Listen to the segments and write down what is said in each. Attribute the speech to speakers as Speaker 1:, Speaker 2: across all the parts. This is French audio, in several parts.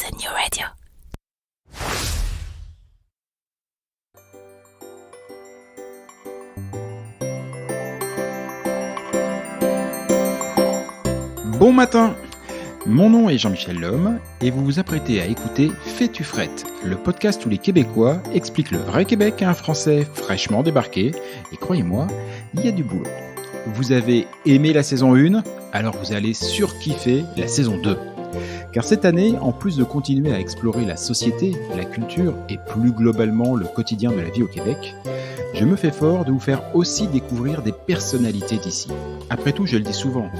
Speaker 1: the new radio.
Speaker 2: Bon matin, mon nom est Jean-Michel Lhomme et vous vous apprêtez à écouter Fais-tu frette, le podcast où les Québécois expliquent le vrai Québec à un Français fraîchement débarqué. Et croyez-moi, il y a du boulot. Vous avez aimé la saison 1, alors vous allez surkiffer la saison 2. Car cette année, en plus de continuer à explorer la société, la culture et plus globalement le quotidien de la vie au Québec, je me fais fort de vous faire aussi découvrir des personnalités d'ici. Après tout, je le dis souvent,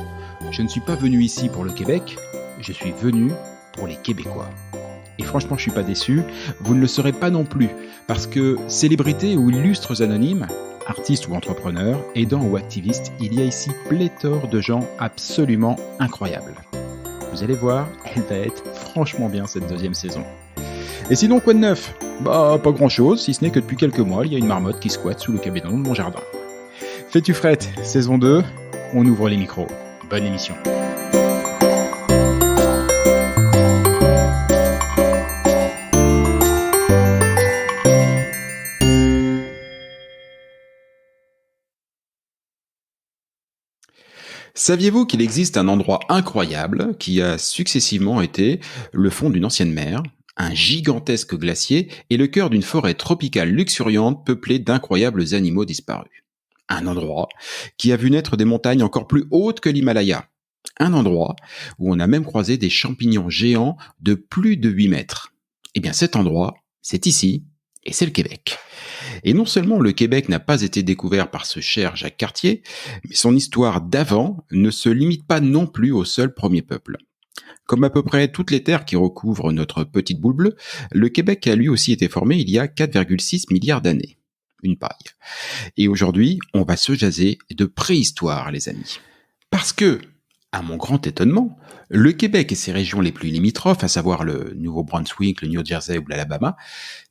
Speaker 2: je ne suis pas venu ici pour le Québec, je suis venu pour les Québécois. Et franchement, je suis pas déçu, vous ne le serez pas non plus, parce que célébrités ou illustres anonymes, artistes ou entrepreneurs, aidants ou activistes, il y a ici pléthore de gens absolument incroyables. Vous allez voir, elle va être franchement bien cette deuxième saison. Et sinon, quoi de neuf ? Pas grand chose, si ce n'est que depuis quelques mois, il y a une marmotte qui squatte sous le cabinet de mon jardin. Fais-tu frette, saison 2, on ouvre les micros. Bonne émission. Saviez-vous qu'il existe un endroit incroyable qui a successivement été le fond d'une ancienne mer, un gigantesque glacier et le cœur d'une forêt tropicale luxuriante peuplée d'incroyables animaux disparus? Un endroit qui a vu naître des montagnes encore plus hautes que l'Himalaya. Un endroit où on a même croisé des champignons géants de plus de 8 mètres. Eh bien cet endroit, c'est ici, et c'est le Québec. Et non seulement le Québec n'a pas été découvert par ce cher Jacques Cartier, mais son histoire d'avant ne se limite pas non plus au seul premier peuple. Comme à peu près toutes les terres qui recouvrent notre petite boule bleue, le Québec a lui aussi été formé il y a 4,6 milliards d'années. Une paille. Et aujourd'hui, on va se jaser de préhistoire, les amis. Parce que, à mon grand étonnement, le Québec et ses régions les plus limitrophes, à savoir le Nouveau-Brunswick, le New Jersey ou l'Alabama,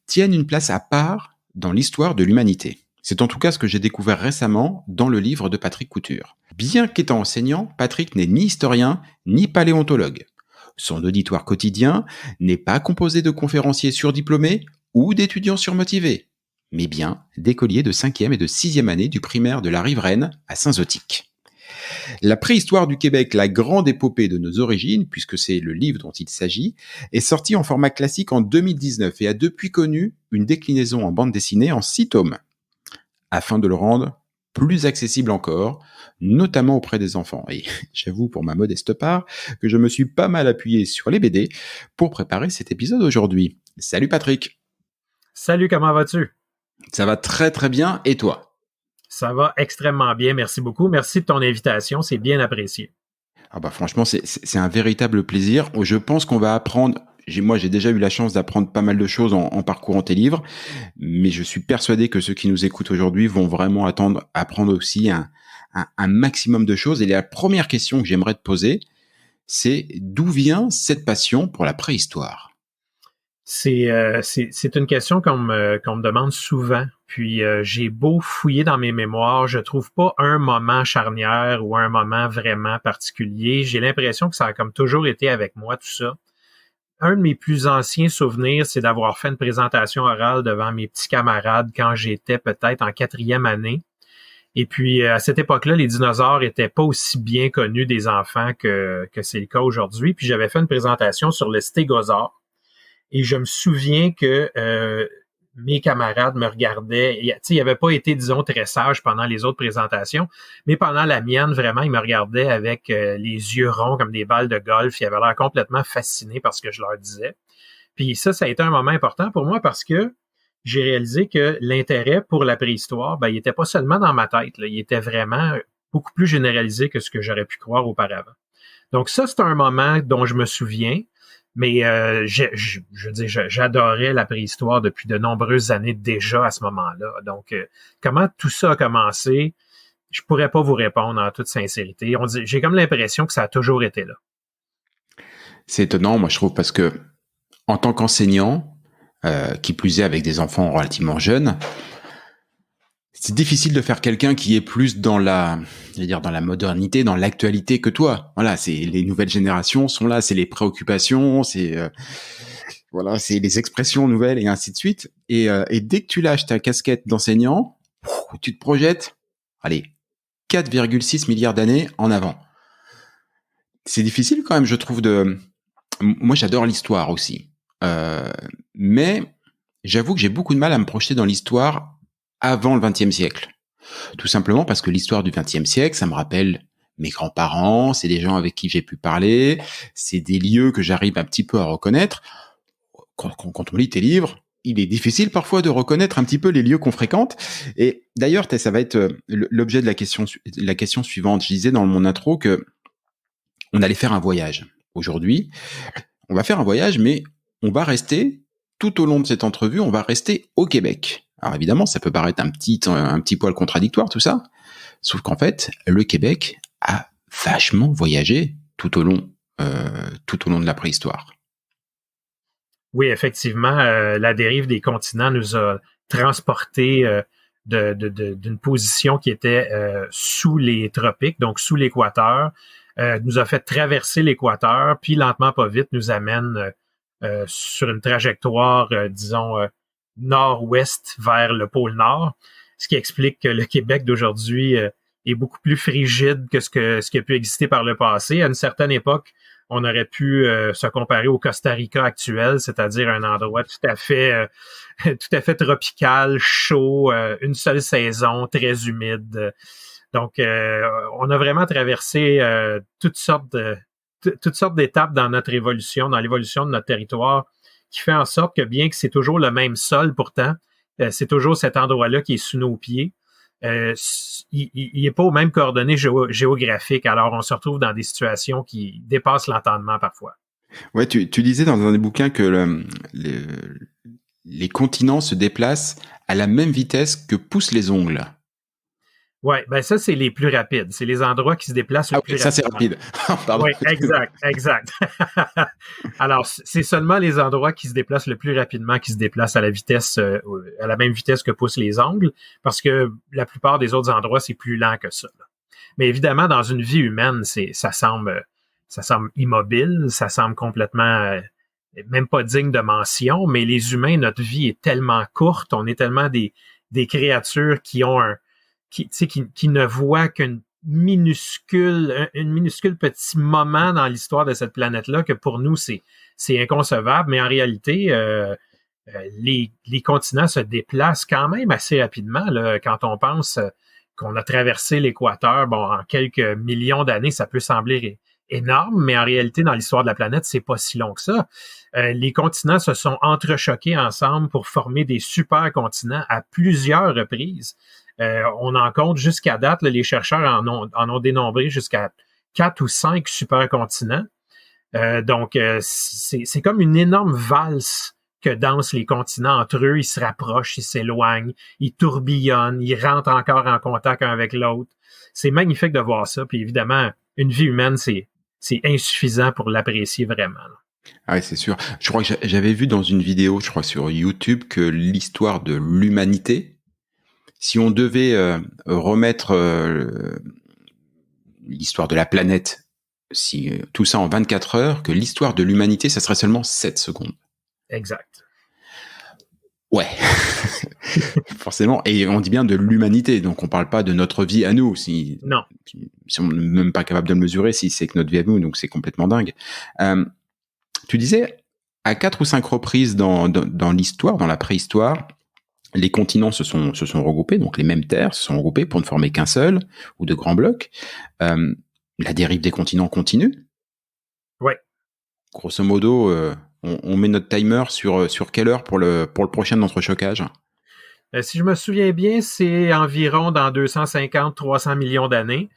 Speaker 2: tiennent une place à part dans l'histoire de l'humanité. C'est en tout cas ce que j'ai découvert récemment dans le livre de Patrick Couture. Bien qu'étant enseignant, Patrick n'est ni historien ni paléontologue. Son auditoire quotidien n'est pas composé de conférenciers surdiplômés ou d'étudiants surmotivés, mais bien d'écoliers de 5e et de 6e année du primaire de la Riveraine à Saint-Zotique. La préhistoire du Québec, la grande épopée de nos origines, puisque c'est le livre dont il s'agit, est sorti en format classique en 2019 et a depuis connu une déclinaison en bande dessinée en 6 tomes, afin de le rendre plus accessible encore, notamment auprès des enfants. Et j'avoue pour ma modeste part que je me suis pas mal appuyé sur les BD pour préparer cet épisode aujourd'hui. Salut Patrick.
Speaker 3: Salut, comment vas-tu?
Speaker 2: Ça va très très bien, et toi?
Speaker 3: Ça va extrêmement bien, merci beaucoup. Merci de ton invitation, c'est bien apprécié.
Speaker 2: Ah bah franchement, c'est un véritable plaisir. Je pense qu'on va apprendre, moi j'ai déjà eu la chance d'apprendre pas mal de choses en parcourant tes livres, mais je suis persuadé que ceux qui nous écoutent aujourd'hui vont vraiment apprendre aussi un maximum de choses. Et la première question que j'aimerais te poser, c'est d'où vient cette passion pour la préhistoire?
Speaker 3: C'est une question qu'on me demande souvent. Puis j'ai beau fouiller dans mes mémoires, je trouve pas un moment charnière ou un moment vraiment particulier. J'ai l'impression que ça a comme toujours été avec moi, tout ça. Un de mes plus anciens souvenirs, c'est d'avoir fait une présentation orale devant mes petits camarades quand j'étais peut-être en 4e année. Et puis, à cette époque-là, les dinosaures étaient pas aussi bien connus des enfants que c'est le cas aujourd'hui. Puis j'avais fait une présentation sur le stégosaure. Et je me souviens que mes camarades me regardaient. Tu sais, ils n'avaient pas été, disons, très sages pendant les autres présentations, mais pendant la mienne, vraiment, ils me regardaient avec les yeux ronds comme des balles de golf. Ils avaient l'air complètement fascinés par ce que je leur disais. Puis ça a été un moment important pour moi parce que j'ai réalisé que l'intérêt pour la préhistoire, il était pas seulement dans ma tête, là, il était vraiment beaucoup plus généralisé que ce que j'aurais pu croire auparavant. Donc ça, c'est un moment dont je me souviens. Mais je veux dire, j'adorais la préhistoire depuis de nombreuses années déjà à ce moment-là. Donc, comment tout ça a commencé, je pourrais pas vous répondre en toute sincérité. J'ai comme l'impression que ça a toujours été là.
Speaker 2: C'est étonnant, moi je trouve, parce que en tant qu'enseignant, qui plus est avec des enfants relativement jeunes, c'est difficile de faire quelqu'un qui est plus dans dans la modernité, dans l'actualité que toi. Voilà, c'est les nouvelles générations sont là, c'est les préoccupations, voilà, c'est les expressions nouvelles et ainsi de suite. Et dès que tu lâches ta casquette d'enseignant, tu te projettes, allez, 4,6 milliards d'années en avant. C'est difficile quand même, je trouve, moi, j'adore l'histoire aussi. Mais j'avoue que j'ai beaucoup de mal à me projeter dans l'histoire avant le XXe siècle. Tout simplement parce que l'histoire du XXe siècle, ça me rappelle mes grands-parents, c'est des gens avec qui j'ai pu parler, c'est des lieux que j'arrive un petit peu à reconnaître. Quand on lit tes livres, il est difficile parfois de reconnaître un petit peu les lieux qu'on fréquente. Et d'ailleurs, ça va être l'objet de la question suivante. Je disais dans mon intro que on allait faire un voyage. Aujourd'hui, on va faire un voyage, mais on va rester, tout au long de cette entrevue, on va rester au Québec. Alors évidemment, ça peut paraître un petit poil contradictoire, tout ça. Sauf qu'en fait, le Québec a vachement voyagé tout au long de la préhistoire.
Speaker 3: Oui, effectivement, la dérive des continents nous a transportés d'une position qui était sous les tropiques, donc sous l'équateur, nous a fait traverser l'équateur, puis lentement, pas vite, nous amène sur une trajectoire, disons, nord-ouest vers le pôle Nord, ce qui explique que le Québec d'aujourd'hui est beaucoup plus frigide que ce qui a pu exister par le passé. À une certaine époque, on aurait pu se comparer au Costa Rica actuel, c'est-à-dire un endroit tout à fait tropical, chaud, une seule saison, très humide. Donc, on a vraiment traversé toutes sortes d'étapes dans notre évolution, dans l'évolution de notre territoire, qui fait en sorte que bien que c'est toujours le même sol pourtant, c'est toujours cet endroit-là qui est sous nos pieds. Il est pas aux mêmes coordonnées géographiques, alors on se retrouve dans des situations qui dépassent l'entendement parfois.
Speaker 2: Ouais, tu disais dans un des bouquins que les continents se déplacent à la même vitesse que poussent les ongles.
Speaker 3: Ouais, ben ça, c'est les plus rapides. C'est les endroits qui se déplacent le plus rapidement.
Speaker 2: Ça, c'est rapide.
Speaker 3: Pardon. Oui, exact. Alors, c'est seulement les endroits qui se déplacent le plus rapidement qui se déplacent à la même vitesse que poussent les ongles, parce que la plupart des autres endroits, c'est plus lent que ça. Là. Mais évidemment, dans une vie humaine, ça semble immobile, ça semble complètement même pas digne de mention, mais les humains, notre vie est tellement courte, on est tellement des créatures qui ont qui ne voient qu'une minuscule petit moment dans l'histoire de cette planète-là que pour nous, c'est inconcevable, mais en réalité, les continents se déplacent quand même assez rapidement. Là, quand on pense qu'on a traversé l'équateur, bon, en quelques millions d'années, ça peut sembler énorme, mais en réalité, dans l'histoire de la planète, c'est pas si long que ça. Les continents se sont entrechoqués ensemble pour former des super-continents à plusieurs reprises. On en compte jusqu'à date, là, les chercheurs en ont dénombré jusqu'à 4 ou 5 supercontinents. Donc, c'est comme une énorme valse que dansent les continents entre eux. Ils se rapprochent, ils s'éloignent, ils tourbillonnent, ils rentrent encore en contact un avec l'autre. C'est magnifique de voir ça. Puis évidemment, une vie humaine, c'est insuffisant pour l'apprécier vraiment. Là.
Speaker 2: Ah ouais, c'est sûr. Je crois que j'avais vu dans une vidéo, je crois sur YouTube, que l'histoire de l'humanité, si on devait remettre l'histoire de la planète, tout ça en 24 heures, que l'histoire de l'humanité, ça serait seulement 7 secondes.
Speaker 3: Exact.
Speaker 2: Ouais, forcément. Et on dit bien de l'humanité, donc on parle pas de notre vie à nous.
Speaker 3: Non.
Speaker 2: Si on n'est même pas capable de le mesurer, si c'est que notre vie à nous, donc c'est complètement dingue. Tu disais, à 4 ou 5 reprises dans l'histoire, dans la préhistoire, les continents se sont regroupés, donc les mêmes terres se sont regroupées pour ne former qu'un seul ou de grands blocs. La dérive des continents continue.
Speaker 3: Ouais.
Speaker 2: Grosso modo, on met notre timer sur quelle heure pour le prochain entrechoquage?
Speaker 3: Si je me souviens bien, c'est environ dans 250-300 millions d'années.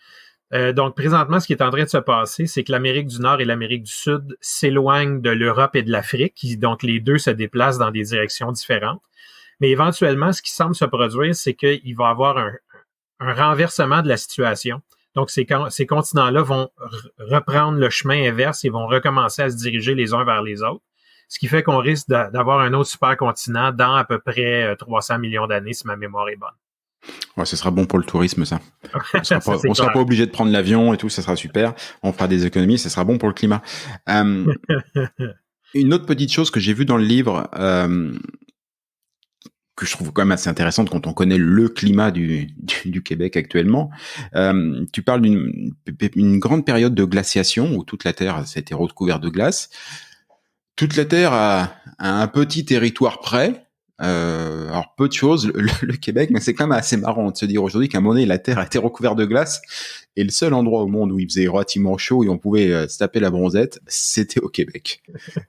Speaker 3: Donc, présentement, ce qui est en train de se passer, c'est que l'Amérique du Nord et l'Amérique du Sud s'éloignent de l'Europe et de l'Afrique. Donc, les deux se déplacent dans des directions différentes. Mais éventuellement, ce qui semble se produire, c'est qu'il va y avoir un renversement de la situation. Donc, ces continents-là vont reprendre le chemin inverse et vont recommencer à se diriger les uns vers les autres. Ce qui fait qu'on risque d'avoir un autre supercontinent dans à peu près 300 millions d'années, si ma mémoire est bonne.
Speaker 2: Ouais, ce sera bon pour le tourisme, ça.
Speaker 3: Ça, c'est
Speaker 2: On sera
Speaker 3: clair.
Speaker 2: pas obligé de prendre l'avion et tout, ça sera super. On fera des économies, ça sera bon pour le climat. Euh, une autre petite chose que j'ai vue dans le livre, que je trouve quand même assez intéressante quand on connaît le climat du Québec actuellement. Tu parles d'une grande période de glaciation où toute la Terre s'était recouverte de glace. Toute la Terre a un petit territoire près. Alors peu de choses, le Québec, mais c'est quand même assez marrant de se dire aujourd'hui qu'à un moment donné, la Terre a été recouverte de glace et le seul endroit au monde où il faisait relativement chaud et on pouvait se taper la bronzette, c'était au Québec.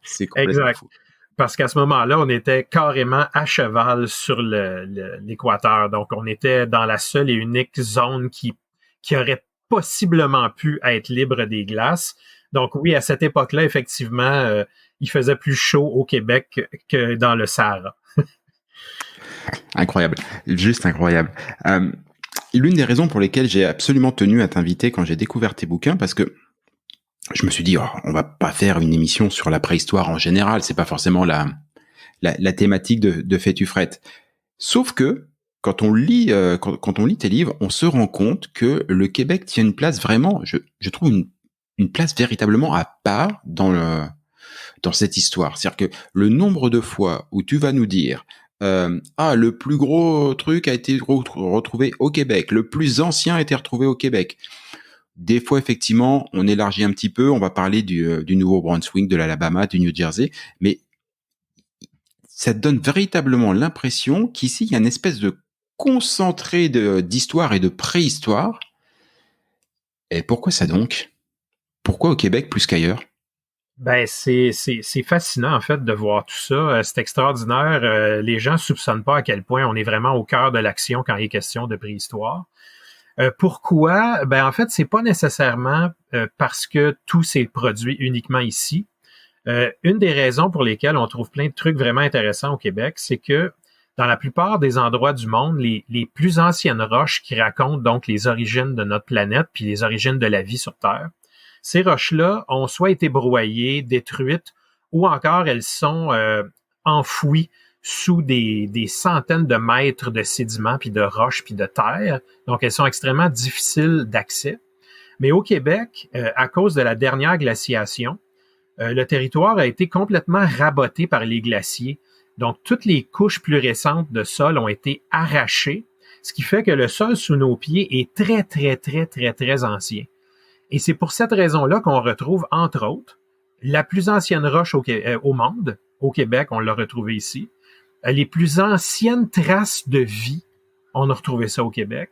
Speaker 2: C'est complètement
Speaker 3: Exact.
Speaker 2: fou.
Speaker 3: Parce qu'à ce moment-là, on était carrément à cheval sur l'équateur. Donc, on était dans la seule et unique zone qui aurait possiblement pu être libre des glaces. Donc, oui, à cette époque-là, effectivement, il faisait plus chaud au Québec que dans le Sahara.
Speaker 2: Incroyable, juste incroyable. L'une des raisons pour lesquelles j'ai absolument tenu à t'inviter quand j'ai découvert tes bouquins, parce que je me suis dit, oh, on va pas faire une émission sur la préhistoire en général, c'est pas forcément la thématique de Fétufrette. Sauf que quand on lit quand on lit tes livres, on se rend compte que le Québec tient une place vraiment, je trouve une place véritablement à part dans cette histoire. C'est-à-dire que le nombre de fois où tu vas nous dire le plus gros truc a été retrouvé au Québec, le plus ancien a été retrouvé au Québec. Des fois, effectivement, on élargit un petit peu, on va parler du Nouveau-Brunswick, de l'Alabama, du New Jersey, mais ça te donne véritablement l'impression qu'ici, il y a une espèce de concentré d'histoire et de préhistoire. Et pourquoi ça donc? Pourquoi au Québec plus qu'ailleurs?
Speaker 3: Ben, c'est fascinant, en fait, de voir tout ça. C'est extraordinaire. Les gens soupçonnent pas à quel point on est vraiment au cœur de l'action quand il est question de préhistoire. Pourquoi? Ben, en fait, c'est pas nécessairement parce que tout s'est produit uniquement ici. Une des raisons pour lesquelles on trouve plein de trucs vraiment intéressants au Québec, c'est que dans la plupart des endroits du monde, les plus anciennes roches qui racontent donc les origines de notre planète puis les origines de la vie sur Terre, ces roches-là ont soit été broyées, détruites, ou encore elles sont enfouies sous des centaines de mètres de sédiments, puis de roches, puis de terre. Donc, elles sont extrêmement difficiles d'accès. Mais au Québec, à cause de la dernière glaciation, le territoire a été complètement raboté par les glaciers. Donc, toutes les couches plus récentes de sol ont été arrachées, ce qui fait que le sol sous nos pieds est très, très, très, très, très ancien. Et c'est pour cette raison-là qu'on retrouve, entre autres, la plus ancienne roche au monde, au Québec, on l'a retrouvée ici. Les plus anciennes traces de vie, on a retrouvé ça au Québec.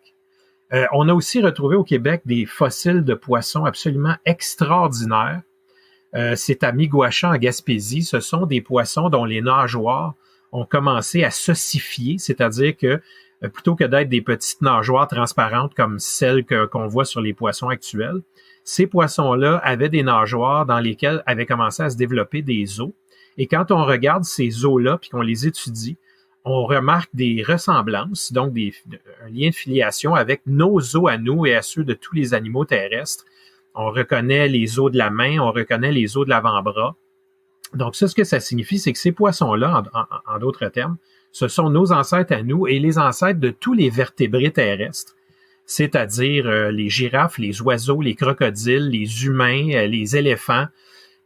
Speaker 3: On a aussi retrouvé au Québec des fossiles de poissons absolument extraordinaires. C'est à Miguacha, en Gaspésie. Ce sont des poissons dont les nageoires ont commencé à s'ossifier, c'est-à-dire que plutôt que d'être des petites nageoires transparentes comme celles qu'on voit sur les poissons actuels, ces poissons-là avaient des nageoires dans lesquelles avaient commencé à se développer des os. Et quand on regarde ces os-là puis qu'on les étudie, on remarque des ressemblances, donc un lien de filiation avec nos os à nous et à ceux de tous les animaux terrestres. On reconnaît les os de la main, on reconnaît les os de l'avant-bras. Donc ça, ce que ça signifie, c'est que ces poissons-là, en d'autres termes, ce sont nos ancêtres à nous et les ancêtres de tous les vertébrés terrestres, c'est-à-dire les girafes, les oiseaux, les crocodiles, les humains, les éléphants.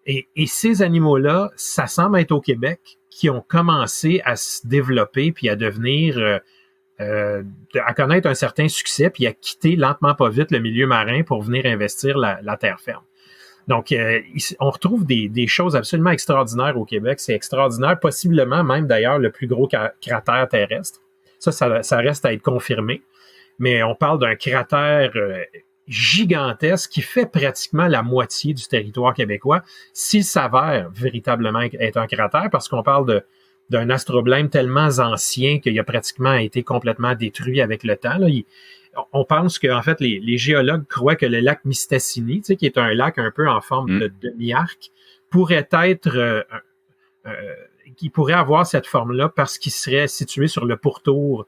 Speaker 3: Et ces animaux-là, ça semble être au Québec, qui ont commencé à se développer puis à devenir, à connaître un certain succès puis à quitter lentement pas vite le milieu marin pour venir investir la terre ferme. Donc, on retrouve des choses absolument extraordinaires au Québec. C'est extraordinaire, possiblement même d'ailleurs le plus gros cratère terrestre. Ça reste à être confirmé. Mais on parle d'un cratère gigantesque qui fait pratiquement la moitié du territoire québécois, s'il s'avère véritablement être un cratère, parce qu'on parle d'un astroblème tellement ancien qu'il a pratiquement été complètement détruit avec le temps. Là, on pense que en fait les géologues croient que le lac Mistassini, tu sais, qui est un lac un peu en forme de demi-arc, pourrait être qui pourrait avoir cette forme-là parce qu'il serait situé sur le pourtour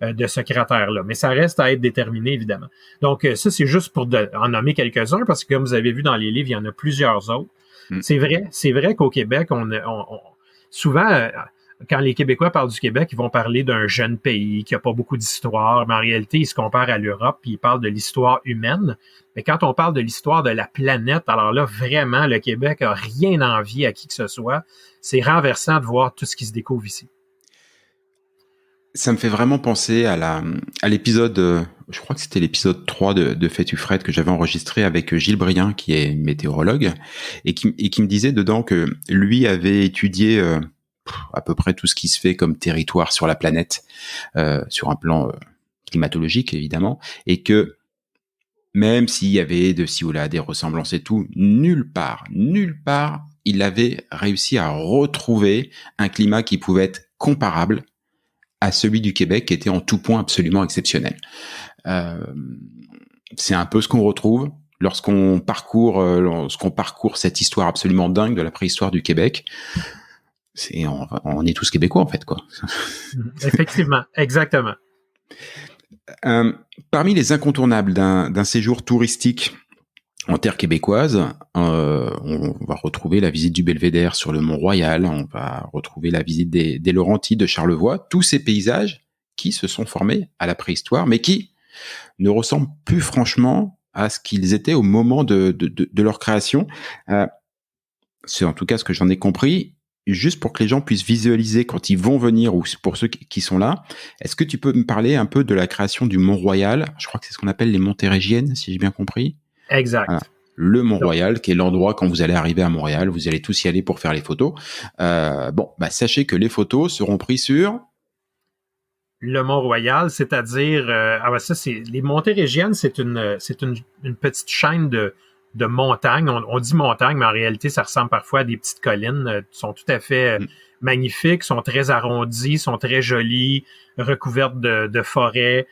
Speaker 3: de ce cratère-là. Mais ça reste à être déterminé, évidemment. Donc, ça, c'est juste pour en nommer quelques-uns, parce que comme vous avez vu dans les livres, il y en a plusieurs autres. C'est vrai qu'au Québec, souvent, quand les Québécois parlent du Québec, ils vont parler d'un jeune pays qui a pas beaucoup d'histoire, mais en réalité, ils se comparent à l'Europe, puis ils parlent de l'histoire humaine. Mais quand on parle de l'histoire de la planète, alors là, vraiment, le Québec a rien envie à qui que ce soit. C'est renversant de voir tout ce qui se découvre ici.
Speaker 2: Ça me fait vraiment penser à l'épisode, je crois que c'était l'épisode 3 de Fais-tu Fred que j'avais enregistré avec Gilles Brien, qui est météorologue, et qui me disait dedans que lui avait étudié à peu près tout ce qui se fait comme territoire sur la planète, sur un plan climatologique évidemment, et que même s'il y avait de ci ou là des ressemblances et tout, nulle part, il avait réussi à retrouver un climat qui pouvait être comparable à celui du Québec, qui était en tout point absolument exceptionnel. C'est un peu ce qu'on retrouve lorsqu'on parcourt cette histoire absolument dingue de la préhistoire du Québec. On est tous québécois en fait, quoi.
Speaker 3: Effectivement, exactement.
Speaker 2: Parmi les incontournables d'un séjour touristique en terre québécoise, on va retrouver la visite du Belvédère sur le Mont-Royal, on va retrouver la visite des Laurentides de Charlevoix, tous ces paysages qui se sont formés à la préhistoire, mais qui ne ressemblent plus franchement à ce qu'ils étaient au moment de leur création. C'est en tout cas ce que j'en ai compris. Juste pour que les gens puissent visualiser quand ils vont venir, ou pour ceux qui sont là, est-ce que tu peux me parler un peu de la création du Mont-Royal? Je crois que c'est ce qu'on appelle les Montérégiennes, si j'ai bien compris.
Speaker 3: Exact.
Speaker 2: Voilà. Le Mont-Royal, qui est l'endroit quand vous allez arriver à Montréal, vous allez tous y aller pour faire les photos. Sachez que les photos seront prises sur
Speaker 3: le Mont-Royal, c'est-à-dire les Montérégiennes, c'est une petite chaîne de montagnes. On dit montagne, mais en réalité, ça ressemble parfois à des petites collines. Sont tout à fait magnifiques, sont très arrondies, sont très jolies, recouvertes de forêts.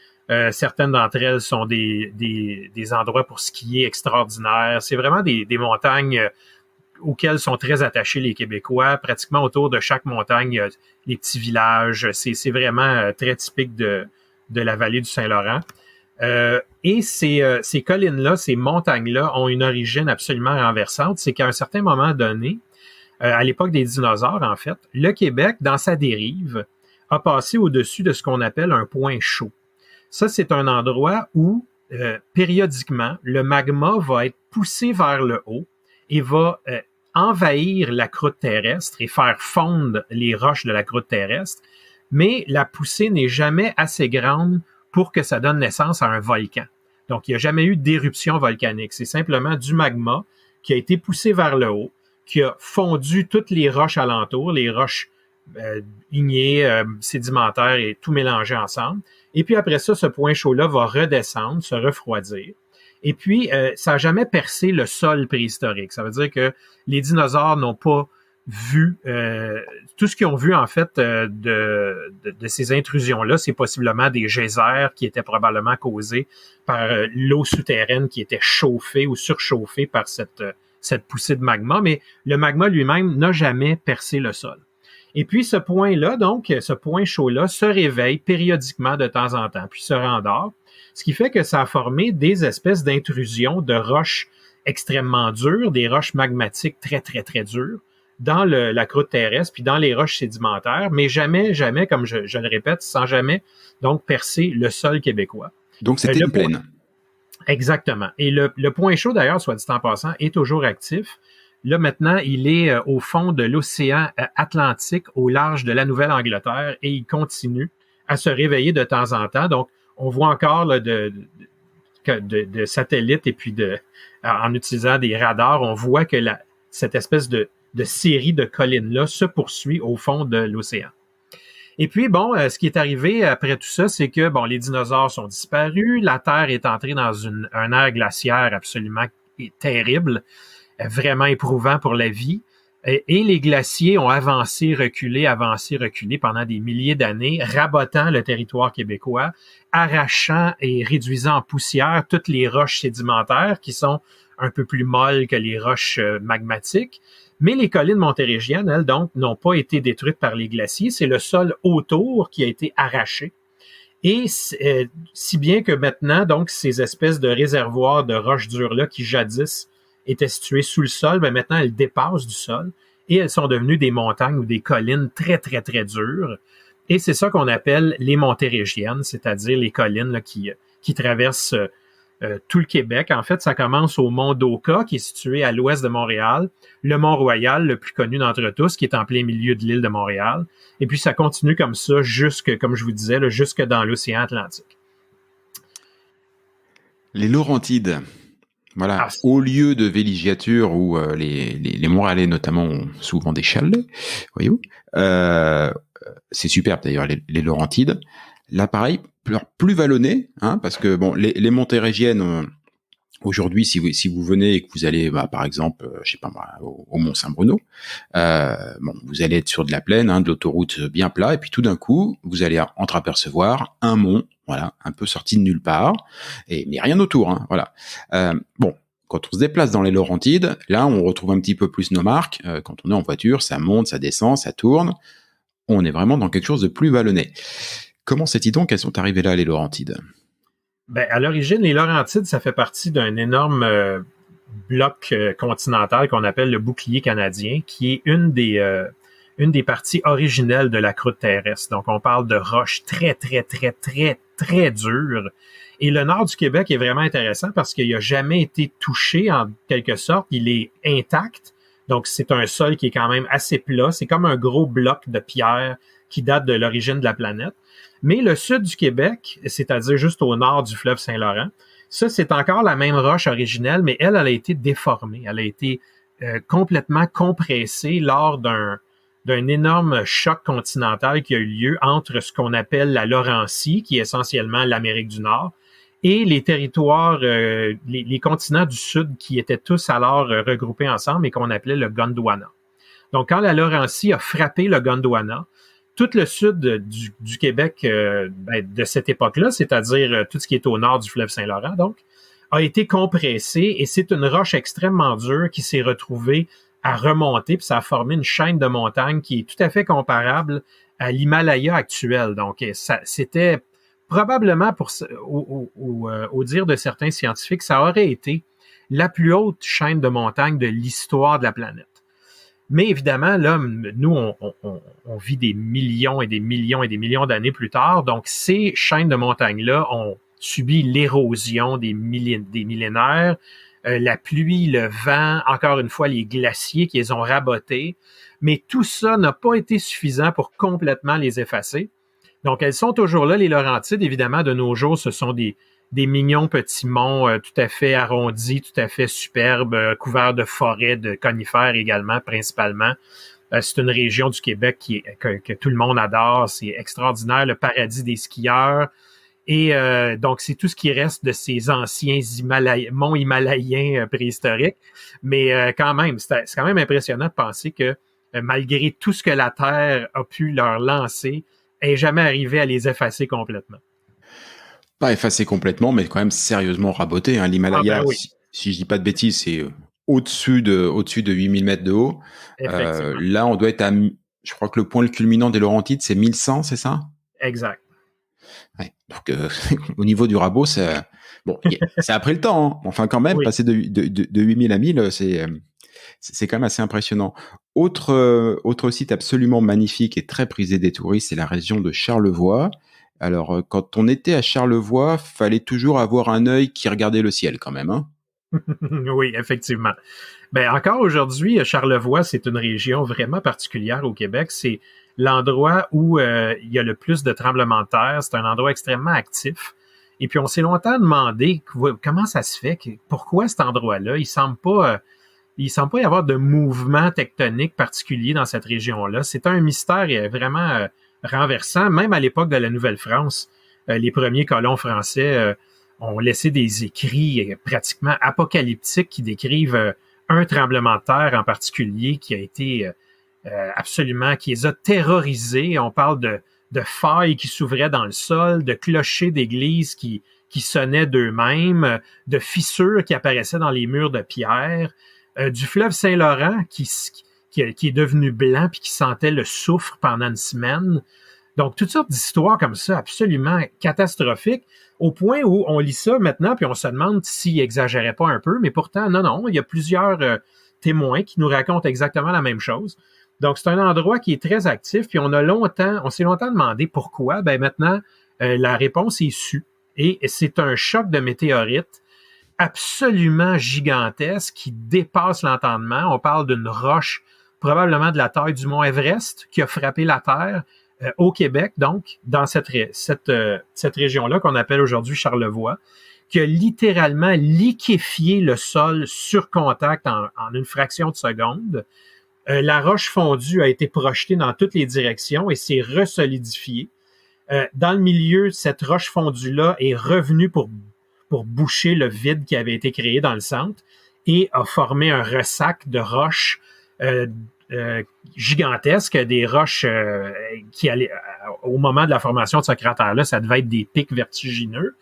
Speaker 3: Certaines d'entre elles sont des endroits pour skier extraordinaires. C'est vraiment des montagnes auxquelles sont très attachés les Québécois. Pratiquement autour de chaque montagne, il y a les petits villages. C'est vraiment très typique de la vallée du Saint-Laurent. Et ces collines-là, ces montagnes-là ont une origine absolument renversante. C'est qu'à un certain moment donné, à l'époque des dinosaures, en fait, le Québec, dans sa dérive, a passé au-dessus de ce qu'on appelle un point chaud. Ça, c'est un endroit où, périodiquement, le magma va être poussé vers le haut et va envahir la croûte terrestre et faire fondre les roches de la croûte terrestre, mais la poussée n'est jamais assez grande pour que ça donne naissance à un volcan. Donc, il n'y a jamais eu d'éruption volcanique. C'est simplement du magma qui a été poussé vers le haut, qui a fondu toutes les roches alentours, les roches ignées, sédimentaires et tout mélangé ensemble. Et puis après ça, ce point chaud-là va redescendre, se refroidir. Et puis, ça n'a jamais percé le sol préhistorique. Ça veut dire que les dinosaures n'ont pas vu, tout ce qu'ils ont vu en fait de ces intrusions-là, c'est possiblement des geysers qui étaient probablement causés par l'eau souterraine qui était chauffée ou surchauffée par cette poussée de magma, mais le magma lui-même n'a jamais percé le sol. Et puis ce point-là, donc, ce point chaud-là se réveille périodiquement de temps en temps, puis se rendort, ce qui fait que ça a formé des espèces d'intrusions de roches extrêmement dures, des roches magmatiques très, très, très dures, dans la croûte terrestre, puis dans les roches sédimentaires, mais jamais, comme je le répète, sans jamais donc percer le sol québécois.
Speaker 2: Donc c'était une plaine.
Speaker 3: Exactement. Et le point chaud, d'ailleurs, soit dit en passant, est toujours actif. Là, maintenant, il est au fond de l'océan Atlantique, au large de la Nouvelle-Angleterre, et il continue à se réveiller de temps en temps. Donc, on voit encore là, de satellites et puis en utilisant des radars, on voit que cette espèce de série de collines-là se poursuit au fond de l'océan. Et puis, bon, ce qui est arrivé après tout ça, c'est que, bon, les dinosaures sont disparus, la Terre est entrée dans un ère glaciaire absolument terrible, vraiment éprouvant pour la vie. Et les glaciers ont avancé, reculé pendant des milliers d'années, rabotant le territoire québécois, arrachant et réduisant en poussière toutes les roches sédimentaires qui sont un peu plus molles que les roches magmatiques. Mais les collines montérégiennes, elles, donc, n'ont pas été détruites par les glaciers. C'est le sol autour qui a été arraché. Et si bien que maintenant, donc, ces espèces de réservoirs de roches dures-là qui jadis étaient situées sous le sol, ben maintenant, elles dépassent du sol et elles sont devenues des montagnes ou des collines très, très, très dures. Et c'est ça qu'on appelle les montérégiennes, c'est-à-dire les collines là, qui traversent tout le Québec. En fait, ça commence au mont d'Oka, qui est situé à l'ouest de Montréal, le Mont-Royal, le plus connu d'entre tous, qui est en plein milieu de l'île de Montréal. Et puis, ça continue comme ça, jusque, comme je vous disais, là, jusque dans l'océan Atlantique.
Speaker 2: Les Laurentides. Voilà, au lieu de villégiature où les Montréalais notamment ont souvent des chalets, voyez-vous. C'est superbe d'ailleurs les Laurentides. Là, pareil, plus vallonné, hein, parce que bon, les montérégiennes aujourd'hui, si vous venez et que vous allez, par exemple, je sais pas moi, au Mont-Saint-Bruno, bon, vous allez être sur de la plaine, hein, de l'autoroute bien plat, et puis tout d'un coup, vous allez entreapercevoir un mont, voilà, un peu sorti de nulle part, mais rien autour, hein, voilà. Bon, quand on se déplace dans les Laurentides, là, on retrouve un petit peu plus nos marques. Quand on est en voiture, ça monte, ça descend, ça tourne. On est vraiment dans quelque chose de plus vallonné. Comment sais-tu donc qu'elles sont arrivées là, les Laurentides?
Speaker 3: Ben, à l'origine, les Laurentides, ça fait partie d'un énorme bloc continental qu'on appelle le bouclier canadien, qui est une des parties originelles de la croûte terrestre. Donc, on parle de roches très, très, très, très, très dures. Et le nord du Québec est vraiment intéressant parce qu'il n'a jamais été touché en quelque sorte. Il est intact. Donc, c'est un sol qui est quand même assez plat. C'est comme un gros bloc de pierre qui date de l'origine de la planète. Mais le sud du Québec, c'est-à-dire juste au nord du fleuve Saint-Laurent, ça, c'est encore la même roche originelle, mais elle a été déformée. Elle a été complètement compressée lors d'un énorme choc continental qui a eu lieu entre ce qu'on appelle la Laurentie, qui est essentiellement l'Amérique du Nord, et les territoires, les continents du Sud qui étaient tous alors regroupés ensemble et qu'on appelait le Gondwana. Donc, quand la Laurentie a frappé le Gondwana, tout le sud du Québec de cette époque-là, c'est-à-dire tout ce qui est au nord du fleuve Saint-Laurent, donc, a été compressé et c'est une roche extrêmement dure qui s'est retrouvée à remonter, puis ça a formé une chaîne de montagnes qui est tout à fait comparable à l'Himalaya actuel. Donc, c'était probablement, au dire de certains scientifiques, ça aurait été la plus haute chaîne de montagnes de l'histoire de la planète. Mais évidemment, là, nous, on vit des millions et des millions et des millions d'années plus tard. Donc, ces chaînes de montagnes-là ont subi l'érosion des millénaires, la pluie, le vent, encore une fois, les glaciers qui les ont rabotés. Mais tout ça n'a pas été suffisant pour complètement les effacer. Donc, elles sont toujours là, les Laurentides. Évidemment, de nos jours, ce sont des mignons petits monts tout à fait arrondis, tout à fait superbes, couverts de forêts, de conifères également, principalement. C'est une région du Québec que tout le monde adore. C'est extraordinaire, le paradis des skieurs. Et donc, c'est tout ce qui reste de ces anciens monts himalayens préhistoriques. Mais quand même, c'est quand même impressionnant de penser que malgré tout ce que la Terre a pu leur lancer, elle n'est jamais arrivée à les effacer complètement.
Speaker 2: Pas effacé complètement, mais quand même sérieusement raboté. Hein. L'Himalaya,
Speaker 3: oui.
Speaker 2: si je dis pas de bêtises, c'est au-dessus de 8000 mètres de haut. Là, on doit être je crois que le point culminant des Laurentides, c'est 1100, c'est ça?
Speaker 3: Exact.
Speaker 2: Ouais. Donc, au niveau du rabot, ça a pris le temps. Hein. Enfin, quand même, passer de 8000 à 1000, c'est quand même assez impressionnant. Autre site absolument magnifique et très prisé des touristes, c'est la région de Charlevoix. Alors, quand on était à Charlevoix, fallait toujours avoir un œil qui regardait le ciel quand même, hein?
Speaker 3: Oui, effectivement. Ben, encore aujourd'hui, Charlevoix, c'est une région vraiment particulière au Québec. C'est l'endroit où il y a le plus de tremblements de terre. C'est un endroit extrêmement actif. Et puis, on s'est longtemps demandé comment ça se fait, pourquoi cet endroit-là, il semble pas y avoir de mouvement tectonique particulier dans cette région-là. C'est un mystère vraiment renversant. Même à l'époque de la Nouvelle-France, les premiers colons français ont laissé des écrits pratiquement apocalyptiques qui décrivent un tremblement de terre en particulier qui a été absolument, qui les a terrorisés. On parle de failles qui s'ouvraient dans le sol, de clochers d'églises qui sonnaient d'eux-mêmes, de fissures qui apparaissaient dans les murs de pierre, du fleuve Saint-Laurent qui est devenu blanc puis qui sentait le soufre pendant une semaine. Donc, toutes sortes d'histoires comme ça, absolument catastrophiques, au point où on lit ça maintenant puis on se demande s'il exagérait pas un peu, mais pourtant, non, il y a plusieurs témoins qui nous racontent exactement la même chose. Donc, c'est un endroit qui est très actif, puis on s'est longtemps demandé pourquoi. Ben maintenant, la réponse est sue. Et c'est un choc de météorites absolument gigantesque qui dépasse l'entendement. On parle d'une roche probablement de la taille du mont Everest qui a frappé la Terre au Québec, donc, dans cette région-là qu'on appelle aujourd'hui Charlevoix, qui a littéralement liquéfié le sol sur contact en une fraction de seconde. La roche fondue a été projetée dans toutes les directions et s'est resolidifiée. Dans le milieu, cette roche fondue-là est revenue pour boucher le vide qui avait été créé dans le centre et a formé un ressac de roches gigantesques, des roches qui allaient, au moment de la formation de ce cratère-là, ça devait être des pics vertigineux.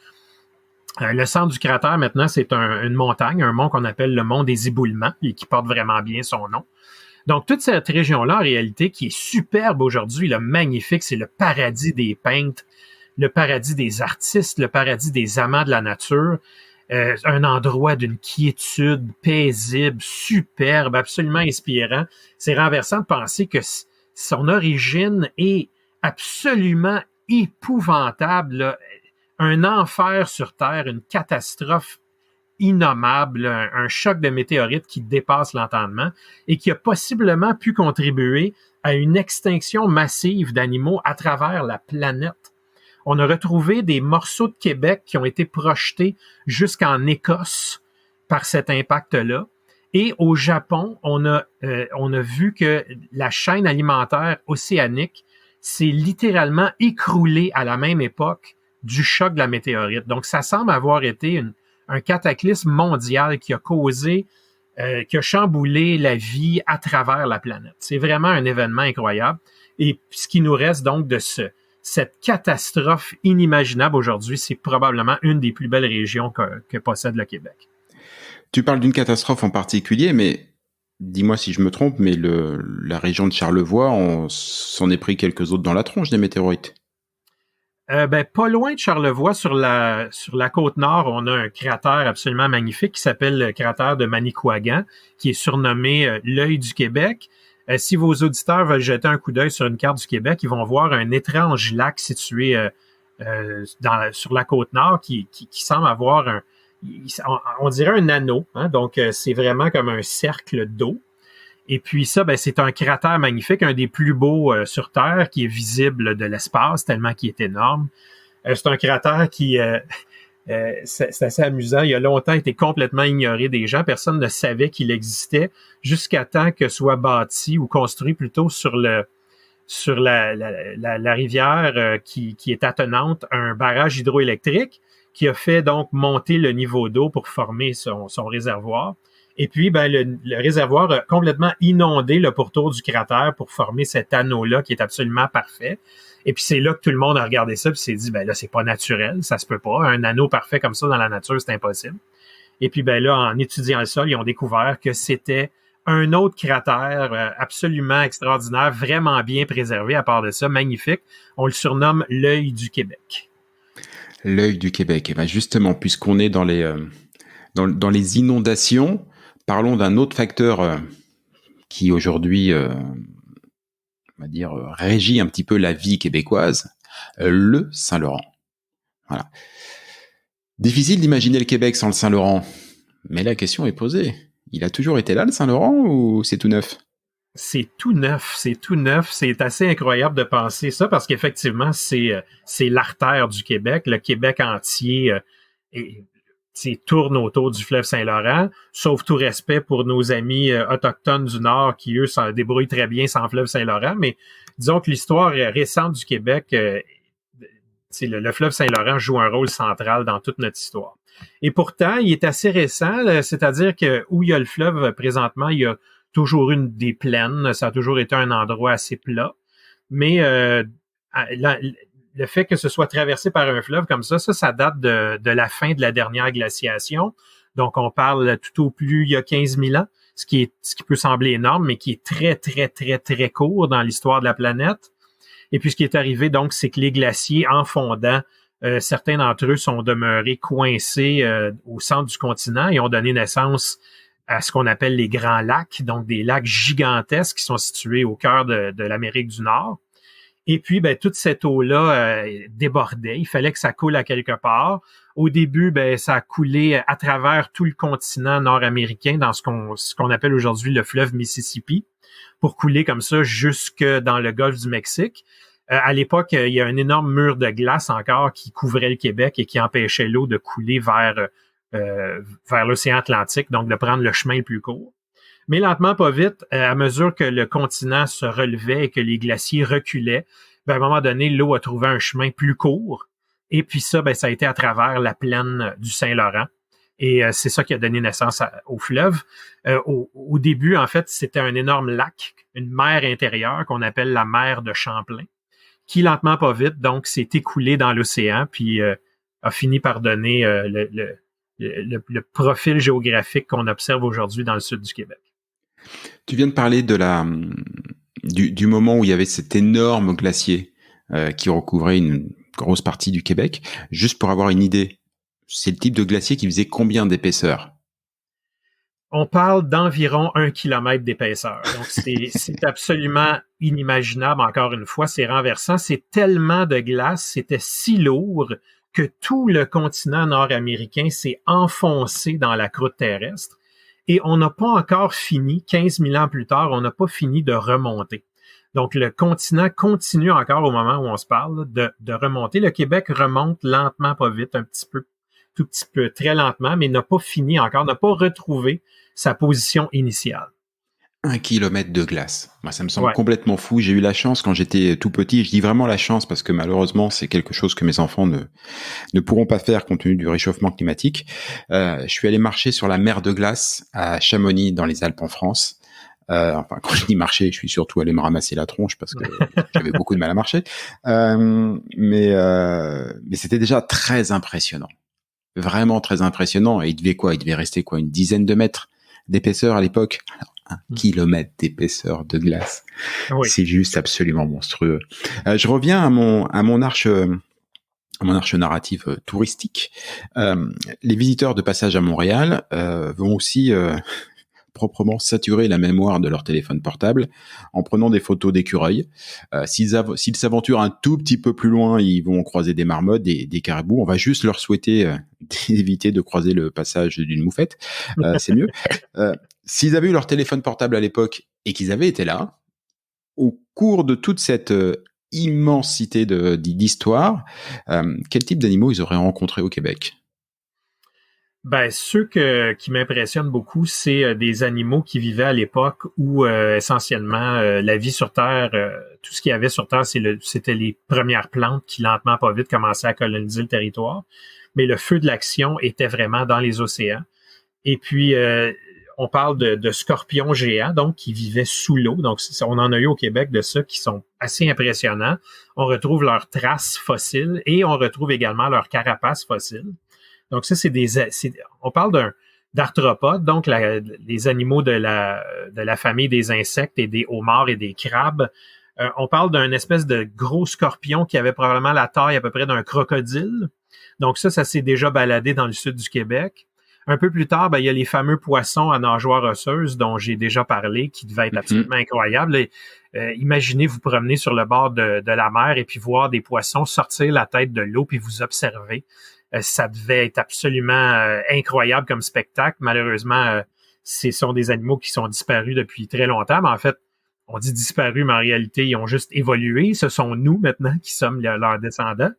Speaker 3: Le centre du cratère, maintenant, c'est une montagne, un mont qu'on appelle le mont des Éboulements et qui porte vraiment bien son nom. Donc, toute cette région-là, en réalité, qui est superbe aujourd'hui, là, magnifique, c'est le paradis des peintres, le paradis des artistes, le paradis des amants de la nature, un endroit d'une quiétude paisible, superbe, absolument inspirant. C'est renversant de penser que son origine est absolument épouvantable, là. Un enfer sur Terre, une catastrophe innommable, un choc de météorites qui dépasse l'entendement et qui a possiblement pu contribuer à une extinction massive d'animaux à travers la planète. On a retrouvé des morceaux de Québec qui ont été projetés jusqu'en Écosse par cet impact-là. Et au Japon, on a vu que la chaîne alimentaire océanique s'est littéralement écroulée à la même époque du choc de la météorite. Donc, ça semble avoir été un cataclysme mondial qui a causé, qui a chamboulé la vie à travers la planète. C'est vraiment un événement incroyable. Et ce qui nous reste donc de cette catastrophe inimaginable aujourd'hui, c'est probablement une des plus belles régions que possède le Québec.
Speaker 2: Tu parles d'une catastrophe en particulier, mais dis-moi si je me trompe, mais la région de Charlevoix, on s'en est pris quelques autres dans la tronche des météorites.
Speaker 3: Pas loin de Charlevoix, sur la côte nord, on a un cratère absolument magnifique qui s'appelle le cratère de Manicouagan, qui est surnommé l'œil du Québec. Si vos auditeurs veulent jeter un coup d'œil sur une carte du Québec, ils vont voir un étrange lac situé sur la côte nord qui semble avoir on dirait un anneau, hein? Donc c'est vraiment comme un cercle d'eau. Et puis ça, c'est un cratère magnifique, un des plus beaux sur Terre, qui est visible de l'espace, tellement qu'il est énorme. C'est un cratère qui, c'est assez amusant, il a longtemps été complètement ignoré des gens. Personne ne savait qu'il existait jusqu'à temps que soit bâti ou construit plutôt sur la rivière qui est attenante, un barrage hydroélectrique qui a fait donc monter le niveau d'eau pour former son réservoir. Et puis, le réservoir a complètement inondé le pourtour du cratère pour former cet anneau-là qui est absolument parfait. Et puis, c'est là que tout le monde a regardé ça et s'est dit, là, c'est pas naturel, ça se peut pas. Un anneau parfait comme ça dans la nature, c'est impossible. Et puis, là, en étudiant le sol, ils ont découvert que c'était un autre cratère absolument extraordinaire, vraiment bien préservé. À part de ça, magnifique. On le surnomme l'œil du Québec.
Speaker 2: L'œil du Québec. Et justement, puisqu'on est dans les inondations, parlons d'un autre facteur qui aujourd'hui, on va dire, régit un petit peu la vie québécoise, le Saint-Laurent. Voilà. Difficile d'imaginer le Québec sans le Saint-Laurent, mais la question est posée. Il a toujours été là, le Saint-Laurent, ou c'est tout neuf?
Speaker 3: C'est tout neuf. C'est assez incroyable de penser ça parce qu'effectivement, c'est l'artère du Québec. Le Québec entier tourne autour du fleuve Saint-Laurent, sauf tout respect pour nos amis autochtones du Nord qui, eux, s'en débrouillent très bien sans fleuve Saint-Laurent. Mais disons que l'histoire récente du Québec, le fleuve Saint-Laurent joue un rôle central dans toute notre histoire. Et pourtant, il est assez récent, c'est-à-dire que où il y a le fleuve présentement, il y a toujours eu des plaines, ça a toujours été un endroit assez plat. Mais le fait que ce soit traversé par un fleuve comme ça date de la fin de la dernière glaciation. Donc, on parle tout au plus il y a 15 000 ans, ce qui peut sembler énorme, mais qui est très, très, très, très court dans l'histoire de la planète. Et puis, ce qui est arrivé, donc, c'est que les glaciers, en fondant, certains d'entre eux sont demeurés coincés au centre du continent et ont donné naissance à ce qu'on appelle les grands lacs, donc des lacs gigantesques qui sont situés au cœur de l'Amérique du Nord. Et puis, ben, toute cette eau-là débordait. Il fallait que ça coule à quelque part. Au début, ben, ça a coulé à travers tout le continent nord-américain dans ce qu'on appelle aujourd'hui le fleuve Mississippi, pour couler comme ça jusque dans le golfe du Mexique. À l'époque, il y a un énorme mur de glace encore qui couvrait le Québec et qui empêchait l'eau de couler vers l'océan Atlantique, donc de prendre le chemin le plus court. Mais lentement, pas vite, à mesure que le continent se relevait et que les glaciers reculaient, ben, à un moment donné, l'eau a trouvé un chemin plus court. Et puis ça, ben, ça a été à travers la plaine du Saint-Laurent. Et c'est ça qui a donné naissance au fleuve. Au début, en fait, c'était un énorme lac, une mer intérieure qu'on appelle la mer de Champlain, qui lentement, pas vite, donc s'est écoulé dans l'océan, puis a fini par donner le profil géographique qu'on observe aujourd'hui dans le sud du Québec.
Speaker 2: Tu viens de parler du moment où il y avait cet énorme glacier qui recouvrait une grosse partie du Québec. Juste pour avoir une idée, c'est le type de glacier qui faisait combien d'épaisseur?
Speaker 3: On parle d'environ 1 kilomètre d'épaisseur. Donc, c'est absolument inimaginable, encore une fois, c'est renversant. C'est tellement de glace, c'était si lourd que tout le continent nord-américain s'est enfoncé dans la croûte terrestre. Et on n'a pas encore fini, 15 000 ans plus tard, on n'a pas fini de remonter. Donc, le continent continue encore au moment où on se parle de remonter. Le Québec remonte lentement, pas vite, tout petit peu, très lentement, mais n'a pas fini encore, n'a pas retrouvé sa position initiale.
Speaker 2: 1 kilomètre de glace. Moi, ça me semble complètement fou. J'ai eu la chance quand j'étais tout petit. Je dis vraiment la chance parce que malheureusement, c'est quelque chose que mes enfants ne pourront pas faire compte tenu du réchauffement climatique. Je suis allé marcher sur la mer de glace à Chamonix, dans les Alpes en France. Enfin, quand je dis marcher, je suis surtout allé me ramasser la tronche parce que j'avais beaucoup de mal à marcher. Mais c'était déjà très impressionnant. Vraiment très impressionnant. Et il devait rester une dizaine de mètres d'épaisseur à l'époque. Alors, 1 kilomètre d'épaisseur de glace. Oui. C'est juste absolument monstrueux. Je reviens à mon arche narrative touristique. Les visiteurs de passage à Montréal vont aussi proprement saturer la mémoire de leur téléphone portable en prenant des photos d'écureuils. S'ils s'aventurent un tout petit peu plus loin, ils vont croiser des marmottes, des caribous. On va juste leur souhaiter d'éviter de croiser le passage d'une moufette. C'est mieux. S'ils avaient eu leur téléphone portable à l'époque et qu'ils avaient été là, au cours de toute cette immensité d'histoire, quel type d'animaux ils auraient rencontrés au Québec?
Speaker 3: Ben, ceux qui m'impressionnent beaucoup, c'est des animaux qui vivaient à l'époque où essentiellement la vie sur Terre, tout ce qu'il y avait sur Terre, c'était les premières plantes qui lentement, pas vite, commençaient à coloniser le territoire. Mais le feu de l'action était vraiment dans les océans. Et puis, on parle de scorpions géants, donc qui vivaient sous l'eau. Donc, on en a eu au Québec de ça qui sont assez impressionnants. On retrouve leurs traces fossiles et on retrouve également leurs carapaces fossiles. Donc ça, on parle d'arthropodes, donc les animaux de la famille des insectes et des homards et des crabes. On parle d'un espèce de gros scorpion qui avait probablement la taille à peu près d'un crocodile. Donc ça s'est déjà baladé dans le sud du Québec. Un peu plus tard, il y a les fameux poissons à nageoires osseuses dont j'ai déjà parlé, qui devaient être absolument incroyables. Et, imaginez vous promener sur le bord de la mer et puis voir des poissons sortir la tête de l'eau puis vous observer. Ça devait être absolument incroyable comme spectacle. Malheureusement, ce sont des animaux qui sont disparus depuis très longtemps. Mais en fait, on dit disparus, mais en réalité, ils ont juste évolué. Ce sont nous, maintenant, qui sommes leurs descendants.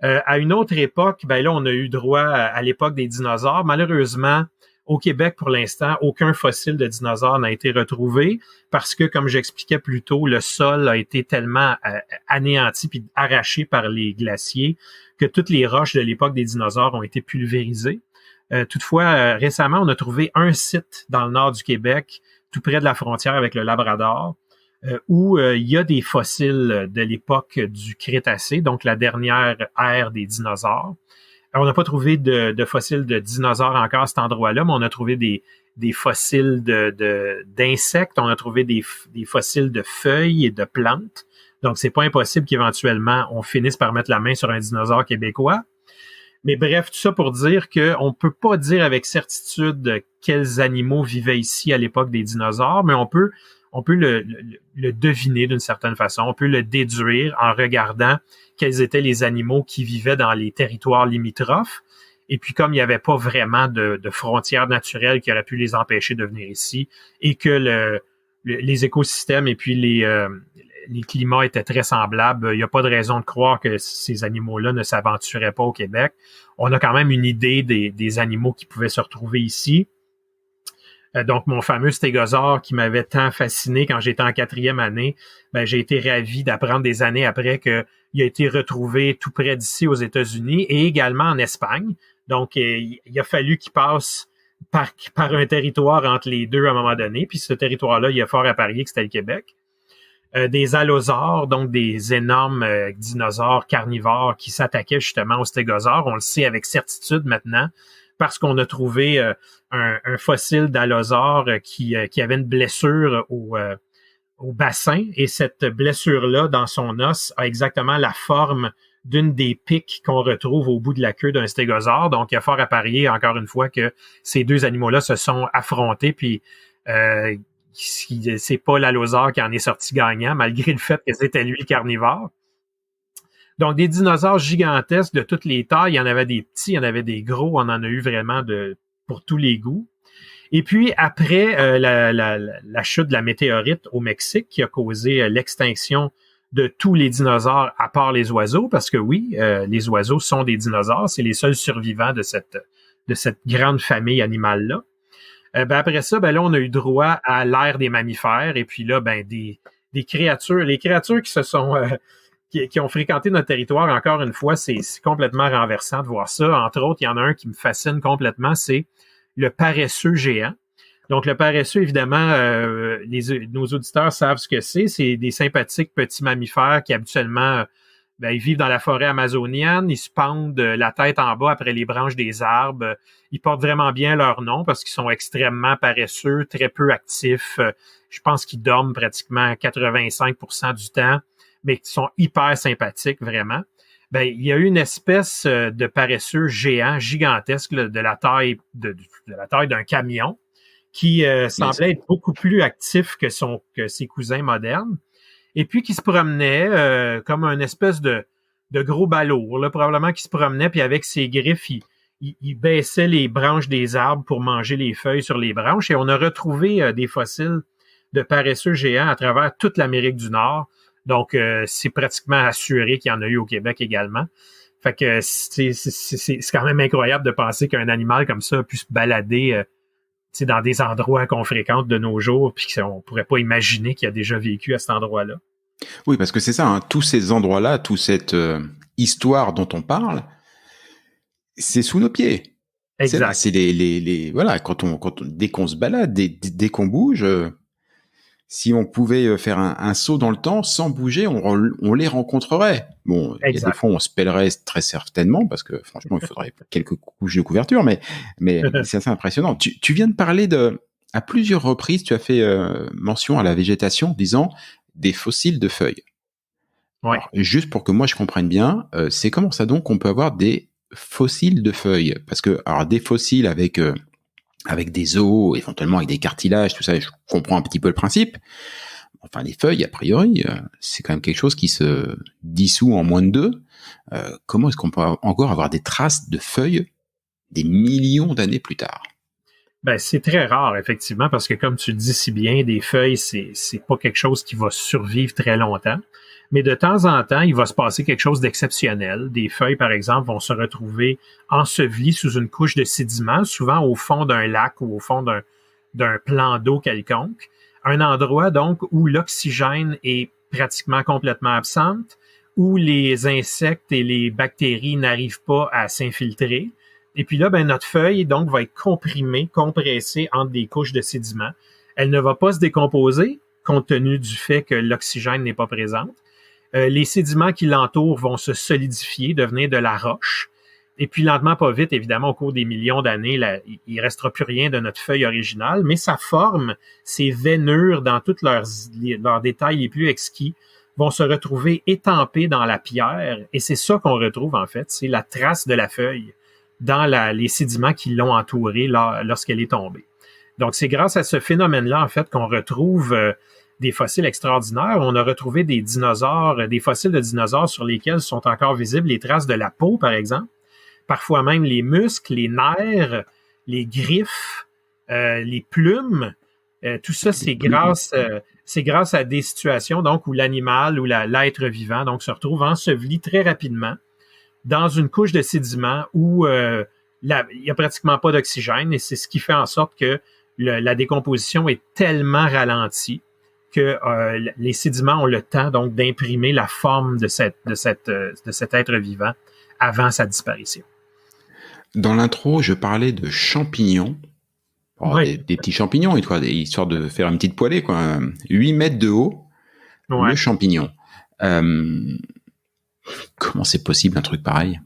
Speaker 3: À une autre époque, là, on a eu droit à l'époque des dinosaures. Malheureusement, au Québec, pour l'instant, aucun fossile de dinosaure n'a été retrouvé parce que, comme j'expliquais plus tôt, le sol a été tellement anéanti puis arraché par les glaciers que toutes les roches de l'époque des dinosaures ont été pulvérisées. Toutefois, récemment, on a trouvé un site dans le nord du Québec, tout près de la frontière avec le Labrador, où il y a des fossiles de l'époque du Crétacé, donc la dernière ère des dinosaures. On n'a pas trouvé de fossiles de dinosaures encore à cet endroit-là, mais on a trouvé des fossiles d'insectes, on a trouvé des fossiles de feuilles et de plantes. Donc, c'est pas impossible qu'éventuellement, on finisse par mettre la main sur un dinosaure québécois. Mais bref, tout ça pour dire qu'on peut pas dire avec certitude quels animaux vivaient ici à l'époque des dinosaures, mais on peut le deviner d'une certaine façon. On peut le déduire en regardant quels étaient les animaux qui vivaient dans les territoires limitrophes. Et puis, comme il n'y avait pas vraiment de frontières naturelles qui auraient pu les empêcher de venir ici, et que les écosystèmes et puis les climats étaient très semblables, il n'y a pas de raison de croire que ces animaux-là ne s'aventuraient pas au Québec. On a quand même une idée des animaux qui pouvaient se retrouver ici. Donc, mon fameux stégosaure qui m'avait tant fasciné quand j'étais en 4e année, j'ai été ravi d'apprendre des années après qu'il a été retrouvé tout près d'ici aux États-Unis et également en Espagne. Donc, il a fallu qu'il passe par un territoire entre les deux à un moment donné. Puis ce territoire-là, il y a fort à parier que c'était le Québec. Des allosaures, donc des énormes dinosaures carnivores qui s'attaquaient justement aux stégosaures. On le sait avec certitude maintenant parce qu'on a trouvé un fossile d'allosaure qui avait une blessure au bassin. Et cette blessure-là, dans son os, a exactement la forme d'une des piques qu'on retrouve au bout de la queue d'un stégosaure. Donc, il y a fort à parier, encore une fois, que ces deux animaux-là se sont affrontés, puis c'est pas l'allosaure qui en est sorti gagnant, malgré le fait que c'était lui le carnivore. Donc, des dinosaures gigantesques de toutes les tailles. Il y en avait des petits, il y en avait des gros. On en a eu vraiment pour tous les goûts. Et puis, après la chute de la météorite au Mexique qui a causé l'extinction de tous les dinosaures à part les oiseaux, parce que oui, les oiseaux sont des dinosaures. C'est les seuls survivants de cette grande famille animale-là. Après ça, là, on a eu droit à l'ère des mammifères. Et puis là, des créatures, les créatures qui se sont... qui ont fréquenté notre territoire, encore une fois, c'est complètement renversant de voir ça. Entre autres, il y en a un qui me fascine complètement, c'est le paresseux géant. Donc, le paresseux, évidemment, nos auditeurs savent ce que c'est. C'est des sympathiques petits mammifères qui, habituellement, ils vivent dans la forêt amazonienne. Ils se pendent la tête en bas après les branches des arbres. Ils portent vraiment bien leur nom parce qu'ils sont extrêmement paresseux, très peu actifs. Je pense qu'ils dorment pratiquement 85% du temps, mais qui sont hyper sympathiques, vraiment. Il y a eu une espèce de paresseux géant, gigantesque, là, de la taille d'un camion, qui semblait être beaucoup plus actif que ses cousins modernes, et puis qui se promenait comme un espèce de gros balourd, là, probablement qui se promenait, puis avec ses griffes, il baissait les branches des arbres pour manger les feuilles sur les branches, et on a retrouvé des fossiles de paresseux géants à travers toute l'Amérique du Nord. Donc, c'est pratiquement assuré qu'il y en a eu au Québec également. Fait que c'est quand même incroyable de penser qu'un animal comme ça puisse se balader dans des endroits qu'on fréquente de nos jours, puis qu'on pourrait pas imaginer qu'il a déjà vécu à cet endroit-là.
Speaker 2: Oui, parce que c'est ça, hein, tous ces endroits-là, toute cette histoire dont on parle, c'est sous nos pieds.
Speaker 3: Exact.
Speaker 2: C'est voilà, dès qu'on se balade, dès qu'on bouge, si on pouvait faire un saut dans le temps sans bouger, on les rencontrerait. Bon, il y a des fois on se pèlerait très certainement parce que franchement il faudrait quelques couches de couverture, mais c'est assez impressionnant. Tu viens de parler à plusieurs reprises, tu as fait mention à la végétation, disant des fossiles de feuilles.
Speaker 3: Ouais.
Speaker 2: Alors, juste pour que moi je comprenne bien, c'est comment ça donc qu'on peut avoir des fossiles de feuilles? Parce que alors des fossiles avec des os, éventuellement avec des cartilages, tout ça, je comprends un petit peu le principe. Enfin, les feuilles, a priori, c'est quand même quelque chose qui se dissout en moins de 2. Comment est-ce qu'on peut encore avoir des traces de feuilles des millions d'années plus tard?
Speaker 3: C'est très rare, effectivement, parce que comme tu le dis si bien, des feuilles, c'est pas quelque chose qui va survivre très longtemps. Mais de temps en temps, il va se passer quelque chose d'exceptionnel. Des feuilles, par exemple, vont se retrouver ensevelies sous une couche de sédiments, souvent au fond d'un lac ou au fond d'un plan d'eau quelconque. Un endroit, donc, où l'oxygène est pratiquement complètement absente, où les insectes et les bactéries n'arrivent pas à s'infiltrer. Et puis là, notre feuille, donc, va être comprimée, compressée entre des couches de sédiments. Elle ne va pas se décomposer, compte tenu du fait que l'oxygène n'est pas présent. Les sédiments qui l'entourent vont se solidifier, devenir de la roche. Et puis, lentement, pas vite, évidemment, au cours des millions d'années, il restera plus rien de notre feuille originale, mais sa forme, ses veinures dans tous leurs détails les plus exquis, vont se retrouver étampés dans la pierre, et c'est ça qu'on retrouve en fait, c'est la trace de la feuille dans les sédiments qui l'ont entourée lorsqu'elle est tombée. Donc c'est grâce à ce phénomène-là en fait qu'on retrouve des fossiles extraordinaires. On a retrouvé des dinosaures, des fossiles de dinosaures sur lesquels sont encore visibles les traces de la peau par exemple, parfois même les muscles, les nerfs, les griffes, les plumes. Tout ça, c'est grâce à des situations donc où l'animal ou l'être vivant donc se retrouve enseveli très rapidement dans une couche de sédiments où il y a pratiquement pas d'oxygène, et c'est ce qui fait en sorte que la décomposition est tellement ralentie que les sédiments ont le temps donc d'imprimer la forme de cet être vivant avant sa disparition.
Speaker 2: Dans l'intro, je parlais de champignons. Oh,
Speaker 3: Oui.
Speaker 2: des petits champignons, histoire de faire une petite poêlée, quoi. 8 mètres de haut,
Speaker 3: Ouais.
Speaker 2: le champignon. Comment c'est possible un truc pareil?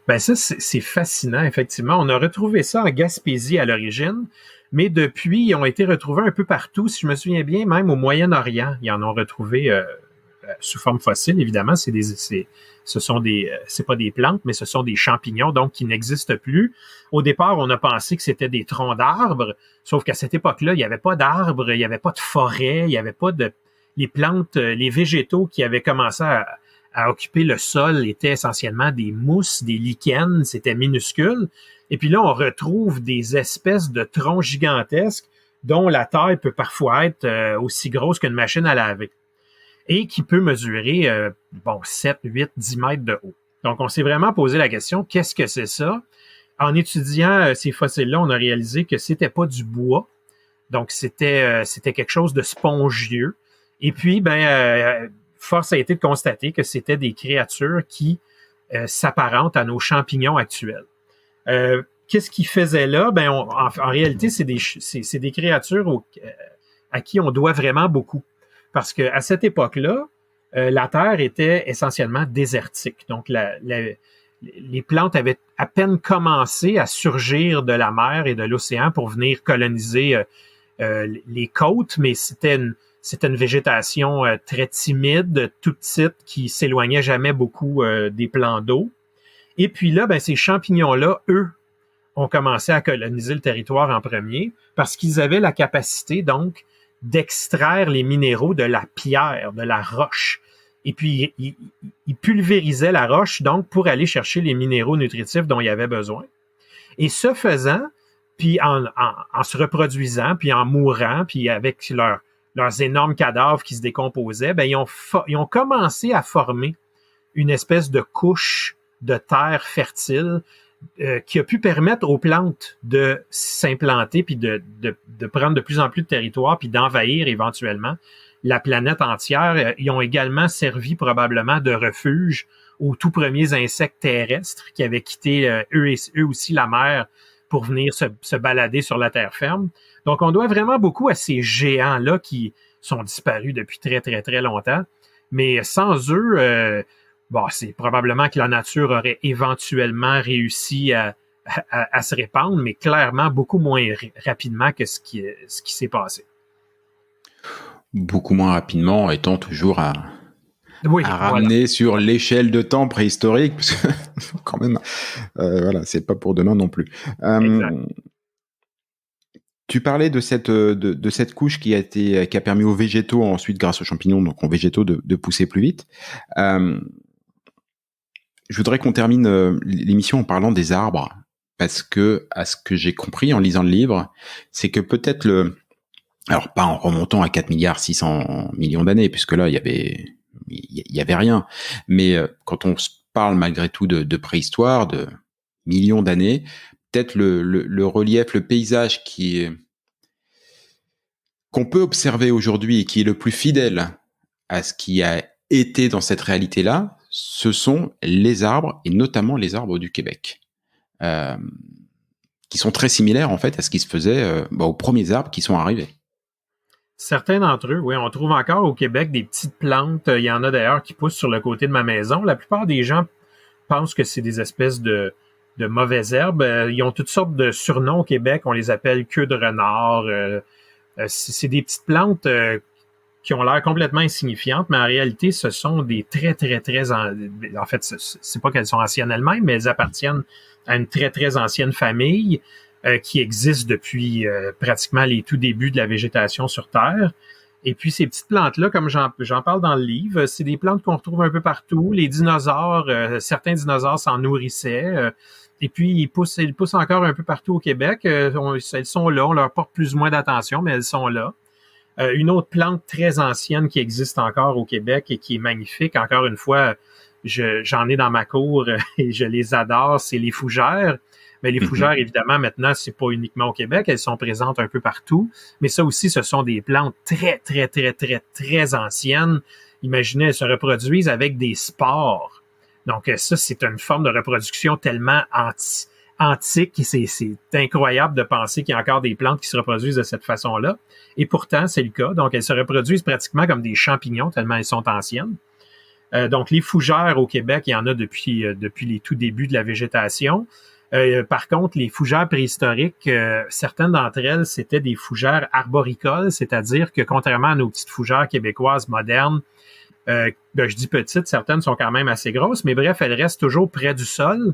Speaker 3: Ben ça, c'est fascinant, effectivement. On a retrouvé ça en Gaspésie à l'origine, mais depuis, ils ont été retrouvés un peu partout. Si je me souviens bien, même au Moyen-Orient, ils en ont retrouvé sous forme fossile, évidemment. C'est pas des plantes, mais ce sont des champignons, donc qui n'existent plus. Au départ, on a pensé que c'était des troncs d'arbres, sauf qu'à cette époque-là, il n'y avait pas d'arbres, il n'y avait pas de forêt, il n'y avait pas de... Les plantes, les végétaux qui avaient commencé à occuper le sol étaient essentiellement des mousses, des lichens, c'était minuscule. Et puis là, on retrouve des espèces de troncs gigantesques dont la taille peut parfois être aussi grosse qu'une machine à laver et qui peut mesurer 7, 8, 10 mètres de haut. Donc, on s'est vraiment posé la question, qu'est-ce que c'est ça? En étudiant ces fossiles-là, on a réalisé que c'était pas du bois, donc c'était quelque chose de spongieux. Et puis, force a été de constater que c'était des créatures qui s'apparentent à nos champignons actuels. Qu'est-ce qu'ils faisaient là? En réalité, c'est des créatures à qui on doit vraiment beaucoup. Parce que à cette époque-là, la Terre était essentiellement désertique. Donc, les plantes avaient à peine commencé à surgir de la mer et de l'océan pour venir coloniser les côtes, mais c'était une végétation très timide, toute petite, qui s'éloignait jamais beaucoup des plans d'eau. Et puis là, ces champignons-là, eux, ont commencé à coloniser le territoire en premier parce qu'ils avaient la capacité, donc, d'extraire les minéraux de la pierre, de la roche. Et puis, ils pulvérisaient la roche, donc, pour aller chercher les minéraux nutritifs dont il y avait besoin. Et ce faisant, puis en se reproduisant, puis en mourant, puis avec leurs énormes cadavres qui se décomposaient, ils ont commencé à former une espèce de couche de terre fertile qui a pu permettre aux plantes de s'implanter puis de prendre de plus en plus de territoire puis d'envahir éventuellement la planète entière. Ils ont également servi probablement de refuge aux tout premiers insectes terrestres qui avaient quitté eux aussi la mer pour venir se balader sur la terre ferme. Donc, on doit vraiment beaucoup à ces géants-là qui sont disparus depuis très, très, très longtemps. Mais sans eux, c'est probablement que la nature aurait éventuellement réussi à se répandre, mais clairement beaucoup moins rapidement que ce qui s'est passé.
Speaker 2: Beaucoup moins rapidement, étant toujours à ramener sur l'échelle de temps préhistorique, parce que quand même, c'est pas pour demain non plus. Tu parlais de cette couche qui a permis aux végétaux, ensuite grâce aux champignons, donc aux végétaux de pousser plus vite. Je voudrais qu'on termine l'émission en parlant des arbres, parce que, à ce que j'ai compris en lisant le livre, c'est que peut-être alors pas en remontant à 4 milliards 600 millions d'années, puisque là il y avait rien, mais quand on parle malgré tout de préhistoire, de millions d'années, peut-être le relief, le paysage qu'on peut observer aujourd'hui et qui est le plus fidèle à ce qui a été dans cette réalité-là, ce sont les arbres, et notamment les arbres du Québec, qui sont très similaires en fait à ce qui se faisait aux premiers arbres qui sont arrivés.
Speaker 3: Certains d'entre eux, oui, on trouve encore au Québec des petites plantes. Il y en a d'ailleurs qui poussent sur le côté de ma maison. La plupart des gens pensent que c'est des espèces de mauvaises herbes. Ils ont toutes sortes de surnoms au Québec. On les appelle queue de renard. C'est des petites plantes qui ont l'air complètement insignifiantes, mais en réalité, ce sont des en fait, c'est pas qu'elles sont anciennes elles-mêmes, mais elles appartiennent à une très, très ancienne famille qui existe depuis pratiquement les tout débuts de la végétation sur Terre. Et puis, ces petites plantes-là, comme j'en parle dans le livre, c'est des plantes qu'on retrouve un peu partout. Les dinosaures, certains dinosaures s'en nourrissaient. Et puis, ils poussent encore un peu partout au Québec. Elles sont là, on leur porte plus ou moins d'attention, mais elles sont là. Une autre plante très ancienne qui existe encore au Québec et qui est magnifique, encore une fois, j'en ai dans ma cour et je les adore, c'est les fougères. Mais les fougères, évidemment, maintenant, c'est pas uniquement au Québec, elles sont présentes un peu partout. Mais ça aussi, ce sont des plantes très, très, très, très, très anciennes. Imaginez, elles se reproduisent avec des spores. Donc ça, c'est une forme de reproduction tellement antique. C'est incroyable de penser qu'il y a encore des plantes qui se reproduisent de cette façon-là. Et pourtant, c'est le cas. Donc, elles se reproduisent pratiquement comme des champignons, tellement elles sont anciennes. Donc, les fougères au Québec, il y en a depuis les tout débuts de la végétation. Par contre, les fougères préhistoriques, certaines d'entre elles, c'était des fougères arboricoles, c'est-à-dire que contrairement à nos petites fougères québécoises modernes, je dis petites, certaines sont quand même assez grosses, mais bref, elles restent toujours près du sol.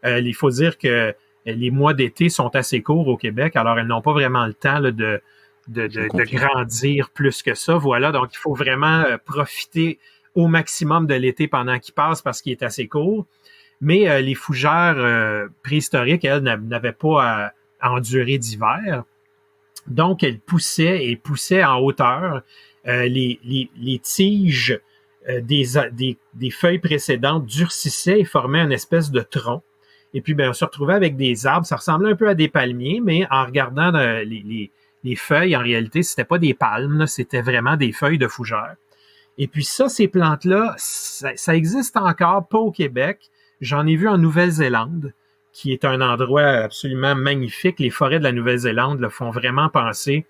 Speaker 3: Il faut dire que les mois d'été sont assez courts au Québec, alors elles n'ont pas vraiment le temps là, de grandir plus que ça. Voilà, donc il faut vraiment profiter au maximum de l'été pendant qu'il passe parce qu'il est assez court. Mais les fougères préhistoriques, elles, n'avaient pas à endurer d'hiver. Donc, elles poussaient en hauteur. Les tiges des feuilles précédentes durcissaient et formaient une espèce de tronc. Et puis, on se retrouvait avec des arbres. Ça ressemblait un peu à des palmiers, mais en regardant les feuilles, en réalité, c'était pas des palmes, là, c'était vraiment des feuilles de fougères. Et puis ça, ces plantes-là, ça existe encore, pas au Québec. J'en ai vu en Nouvelle-Zélande, qui est un endroit absolument magnifique. Les forêts de la Nouvelle-Zélande le font vraiment penser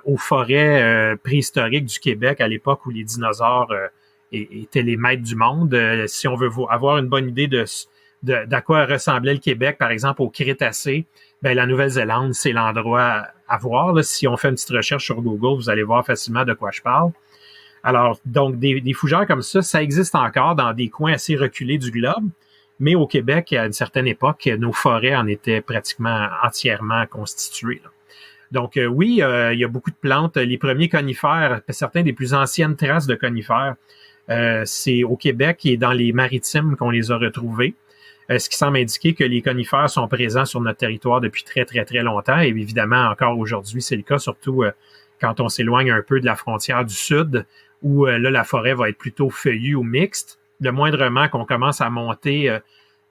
Speaker 3: aux forêts préhistoriques du Québec à l'époque où les dinosaures étaient les maîtres du monde. Si on veut avoir une bonne idée d'à quoi ressemblait le Québec, par exemple au Crétacé, la Nouvelle-Zélande, c'est l'endroit à voir. Là. Si on fait une petite recherche sur Google, vous allez voir facilement de quoi je parle. Alors, donc, des fougères comme ça existe encore dans des coins assez reculés du globe. Mais au Québec, à une certaine époque, nos forêts en étaient pratiquement entièrement constituées. Là. Donc oui, il y a beaucoup de plantes. Les premiers conifères, certains des plus anciennes traces de conifères, c'est au Québec et dans les maritimes qu'on les a retrouvés. Ce qui semble indiquer que les conifères sont présents sur notre territoire depuis très, très, très longtemps. Et évidemment, encore aujourd'hui, c'est le cas, surtout quand on s'éloigne un peu de la frontière du sud, où là, la forêt va être plutôt feuillue ou mixte. Le moindrement qu'on commence à monter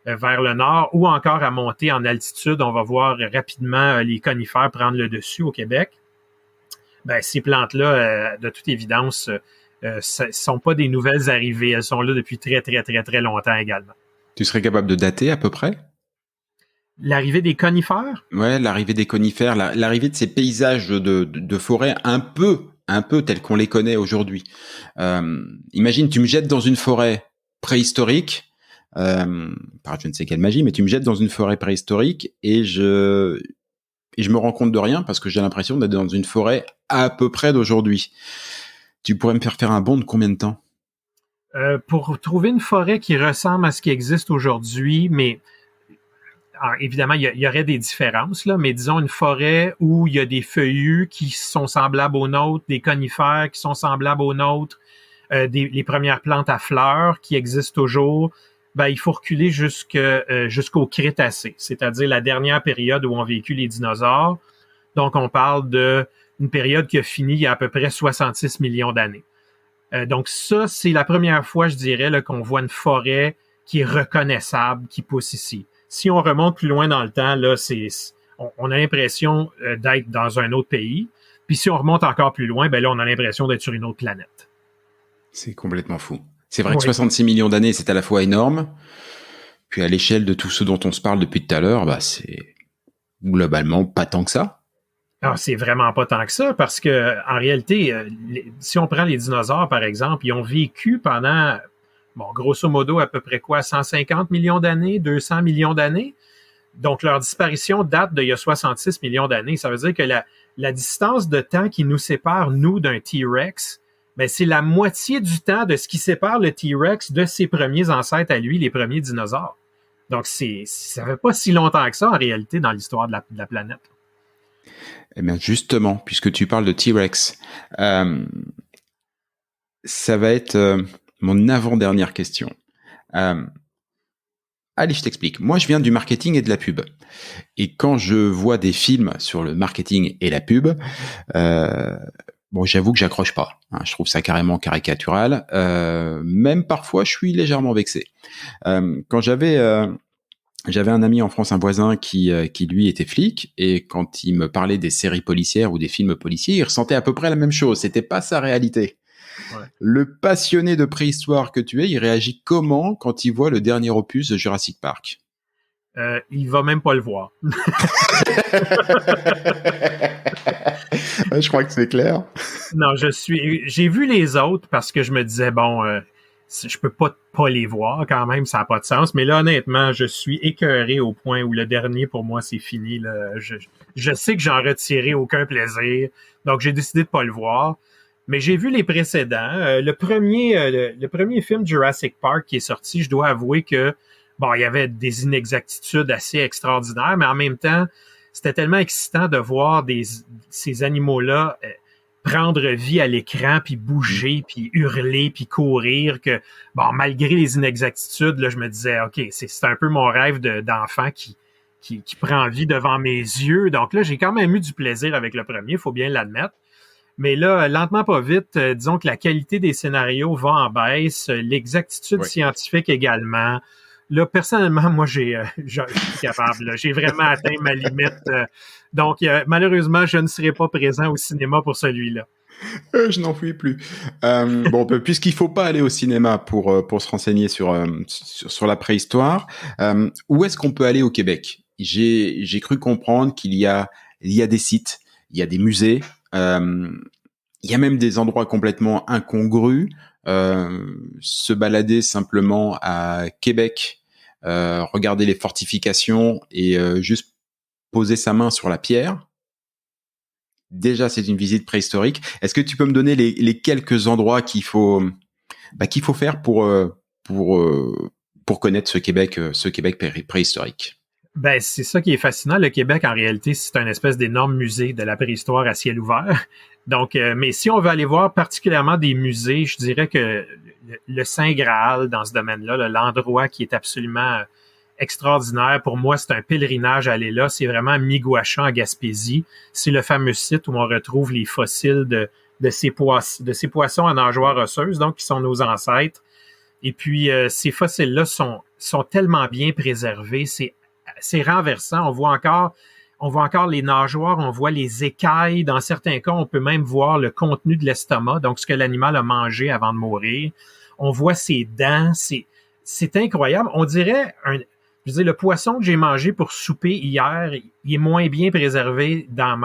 Speaker 3: vers le nord ou encore à monter en altitude, on va voir rapidement les conifères prendre le dessus au Québec. Ces plantes-là, de toute évidence, ce sont pas des nouvelles arrivées. Elles sont là depuis très, très, très, très longtemps également.
Speaker 2: Tu serais capable de dater à peu près?
Speaker 3: L'arrivée des conifères?
Speaker 2: Ouais, l'arrivée des conifères, l'arrivée de ces paysages de forêt un peu tels qu'on les connaît aujourd'hui. Imagine, tu me jettes dans une forêt préhistorique, par je ne sais quelle magie, mais tu me jettes dans une forêt préhistorique et je me rends compte de rien parce que j'ai l'impression d'être dans une forêt à peu près d'aujourd'hui. Tu pourrais me faire un bond de combien de temps?
Speaker 3: Pour trouver une forêt qui ressemble à ce qui existe aujourd'hui, mais alors, évidemment, il y aurait des différences, là, mais disons une forêt où il y a des feuillus qui sont semblables aux nôtres, des conifères qui sont semblables aux nôtres, les premières plantes à fleurs qui existent toujours, il faut reculer jusqu'au Crétacé, c'est-à-dire la dernière période où ont vécu les dinosaures. Donc, on parle d'une période qui a fini il y a à peu près 66 millions d'années. Donc, ça, c'est la première fois, je dirais, là, qu'on voit une forêt qui est reconnaissable, qui pousse ici. Si on remonte plus loin dans le temps, là, on a l'impression d'être dans un autre pays. Puis si on remonte encore plus loin, là, on a l'impression d'être sur une autre planète.
Speaker 2: C'est complètement fou. C'est vrai que 66 millions d'années, c'est à la fois énorme. Puis à l'échelle de tout ce dont on se parle depuis tout à l'heure, c'est globalement pas tant que ça.
Speaker 3: Alors, c'est vraiment pas tant que ça, parce que en réalité, si on prend les dinosaures, par exemple, ils ont vécu pendant... grosso modo, à peu près 150 millions d'années, 200 millions d'années. Donc, leur disparition date d'il y a 66 millions d'années. Ça veut dire que la distance de temps qui nous sépare, nous, d'un T-Rex, ben c'est la moitié du temps de ce qui sépare le T-Rex de ses premiers ancêtres à lui, les premiers dinosaures. Donc, ça fait pas si longtemps que ça, en réalité, dans l'histoire de la planète.
Speaker 2: Eh bien, justement, puisque tu parles de T-Rex, ça va être mon avant-dernière question. Allez, je t'explique. Moi, je viens du marketing et de la pub. Et quand je vois des films sur le marketing et la pub, bon, j'avoue que j'accroche pas. Hein, je trouve ça carrément caricatural. Même parfois, je suis légèrement vexé. Quand j'avais un ami en France, un voisin qui lui était flic, et quand il me parlait des séries policières ou des films policiers, il ressentait à peu près la même chose. C'était pas sa réalité. Ouais. Le passionné de préhistoire que tu es, il réagit comment quand il voit le dernier opus de Jurassic Park?
Speaker 3: Il va même pas le voir.
Speaker 2: Je crois que c'est clair.
Speaker 3: Non, j'ai vu les autres parce que je me disais, bon, je peux pas les voir quand même, ça n'a pas de sens. Mais là, honnêtement, je suis écœuré au point où le dernier, pour moi, c'est fini. Là. Je sais que j'en retirerai aucun plaisir, donc j'ai décidé de pas le voir. Mais j'ai vu les précédents. Le premier film Jurassic Park qui est sorti, je dois avouer que bon, il y avait des inexactitudes assez extraordinaires, mais en même temps, c'était tellement excitant de voir ces animaux-là prendre vie à l'écran, puis bouger, puis hurler, puis courir, que bon, malgré les inexactitudes, là, je me disais, OK, c'est un peu mon rêve d'enfant qui prend vie devant mes yeux. Donc là, j'ai quand même eu du plaisir avec le premier, il faut bien l'admettre. Mais là, lentement pas vite, disons que la qualité des scénarios va en baisse, l'exactitude scientifique également. Là, personnellement, moi, je suis capable. Là. J'ai vraiment atteint ma limite. Donc, malheureusement, je ne serai pas présent au cinéma pour celui-là.
Speaker 2: Je n'en pouvais plus. Bon, puisqu'il faut pas aller au cinéma pour se renseigner sur la préhistoire, où est-ce qu'on peut aller au Québec? J'ai cru comprendre qu'il y a des sites, il y a des musées, il y a même des endroits complètement incongrus. Se balader simplement à Québec, regarder les fortifications et juste poser sa main sur la pierre. Déjà, c'est une visite préhistorique. Est-ce que tu peux me donner les quelques endroits qu'il faut faire pour connaître ce Québec préhistorique?
Speaker 3: Ben, c'est ça qui est fascinant. Le Québec, en réalité, c'est un espèce d'énorme musée de la préhistoire à ciel ouvert. Donc, mais si on veut aller voir particulièrement des musées, je dirais que le Saint Graal dans ce domaine-là, l'endroit qui est absolument extraordinaire, pour moi, c'est un pèlerinage à aller là. C'est vraiment Miguachan en Gaspésie. C'est le fameux site où on retrouve les fossiles de ces poissons à nageoires osseuses, donc qui sont nos ancêtres. Et puis, ces fossiles-là sont tellement bien préservés. C'est renversant. On voit encore les nageoires, on voit les écailles. Dans certains cas, on peut même voir le contenu de l'estomac, donc ce que l'animal a mangé avant de mourir. On voit ses dents. C'est incroyable. On dirait le poisson que j'ai mangé pour souper hier, il est moins bien préservé dans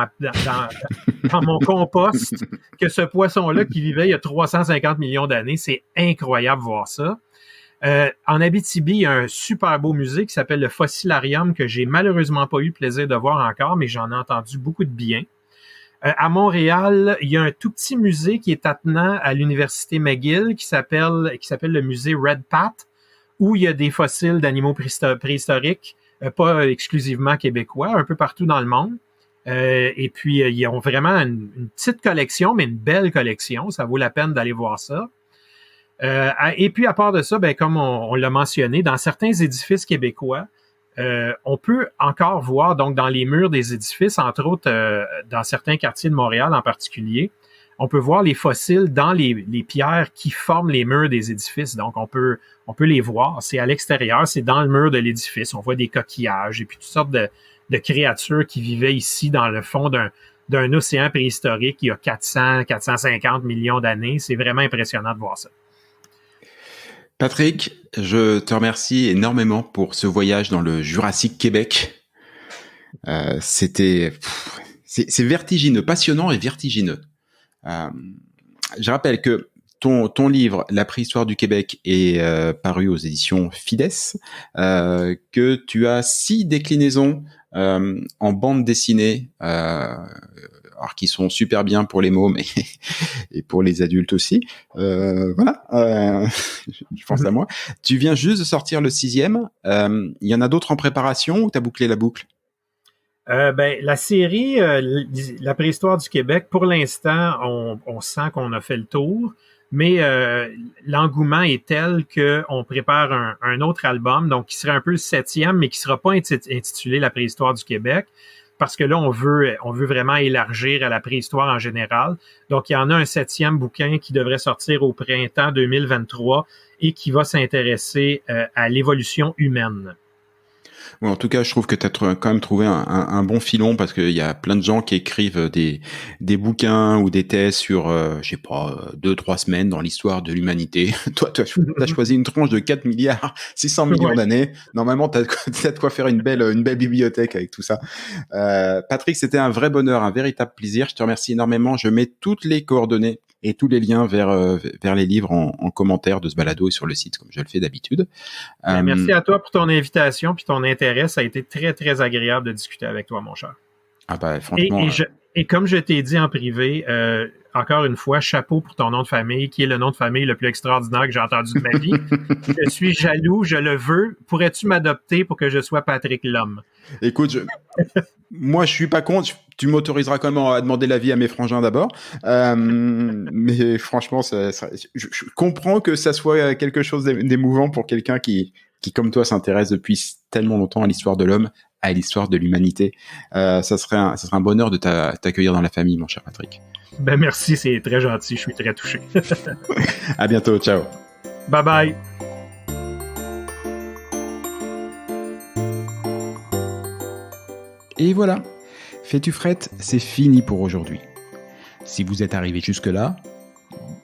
Speaker 3: mon compost que ce poisson-là qui vivait il y a 350 millions d'années. C'est incroyable de voir ça. En Abitibi, il y a un super beau musée qui s'appelle le Fossilarium que j'ai malheureusement pas eu le plaisir de voir encore, mais j'en ai entendu beaucoup de bien. À Montréal, il y a un tout petit musée qui est attenant à l'université McGill qui s'appelle le musée Red Pat, où il y a des fossiles d'animaux préhistoriques, pas exclusivement québécois, un peu partout dans le monde. Et puis, ils ont vraiment une petite collection, mais une belle collection. Ça vaut la peine d'aller voir ça. Et puis, à part de ça, ben, comme on l'a mentionné, dans certains édifices québécois, on peut encore voir, donc, dans les murs des édifices, entre autres, dans certains quartiers de Montréal en particulier, on peut voir les fossiles dans les pierres qui forment les murs des édifices. Donc, on peut les voir. C'est à l'extérieur, c'est dans le mur de l'édifice. On voit des coquillages et puis toutes sortes de créatures qui vivaient ici dans le fond d'un océan préhistorique il y a 450 millions d'années. C'est vraiment impressionnant de voir ça.
Speaker 2: Patrick, je te remercie énormément pour ce voyage dans le Jurassique Québec. C'est vertigineux, passionnant et vertigineux. Je rappelle que ton livre La préhistoire du Québec est paru aux éditions Fides, que tu as 6 déclinaisons en bande dessinée alors qui sont super bien pour les mômes et pour les adultes aussi. Voilà, je pense à moi. Tu viens juste de sortir le 6e. Il y en a d'autres en préparation ou t'as bouclé la boucle?
Speaker 3: La série La préhistoire du Québec, pour l'instant, on sent qu'on a fait le tour, mais l'engouement est tel qu'on prépare un autre album, donc qui serait un peu le 7e, mais qui sera pas intitulé La préhistoire du Québec, parce que là, on veut vraiment élargir à la préhistoire en général. Donc, il y en a un 7e bouquin qui devrait sortir au printemps 2023 et qui va s'intéresser à l'évolution humaine.
Speaker 2: Ouais, en tout cas, je trouve que tu as quand même trouvé un bon filon parce qu'il y a plein de gens qui écrivent des bouquins ou des thèses sur, 2-3 semaines dans l'histoire de l'humanité. Toi, tu as choisi une tranche de 4 milliards 600 millions d'années. Normalement, tu as de quoi faire une belle bibliothèque avec tout ça. Patrick, c'était un vrai bonheur, un véritable plaisir. Je te remercie énormément. Je mets toutes les coordonnées et tous les liens vers les livres en commentaire de ce balado et sur le site, comme je le fais d'habitude.
Speaker 3: Merci à toi pour ton invitation puis ton intérêt. Ça a été très, très agréable de discuter avec toi, mon cher.
Speaker 2: Ah bah, franchement...
Speaker 3: Et comme je t'ai dit en privé, encore une fois, chapeau pour ton nom de famille, qui est le nom de famille le plus extraordinaire que j'ai entendu de ma vie. Je suis jaloux, je le veux. Pourrais-tu m'adopter pour que je sois Patrick Lhomme?
Speaker 2: Écoute, moi, je suis pas contre. Tu m'autoriseras quand même à demander l'avis à mes frangins d'abord. Mais franchement, je comprends que ça soit quelque chose d'émouvant pour quelqu'un qui, comme toi, s'intéresse depuis tellement longtemps à l'histoire de l'homme, à l'histoire de l'humanité. Ça serait un bonheur de t'accueillir dans la famille, mon cher Patrick.
Speaker 3: Ben merci, c'est très gentil. Je suis très touché.
Speaker 2: À bientôt. Ciao.
Speaker 3: Bye bye.
Speaker 2: Et voilà, Fais-tu frette, c'est fini pour aujourd'hui. Si vous êtes arrivé jusque-là,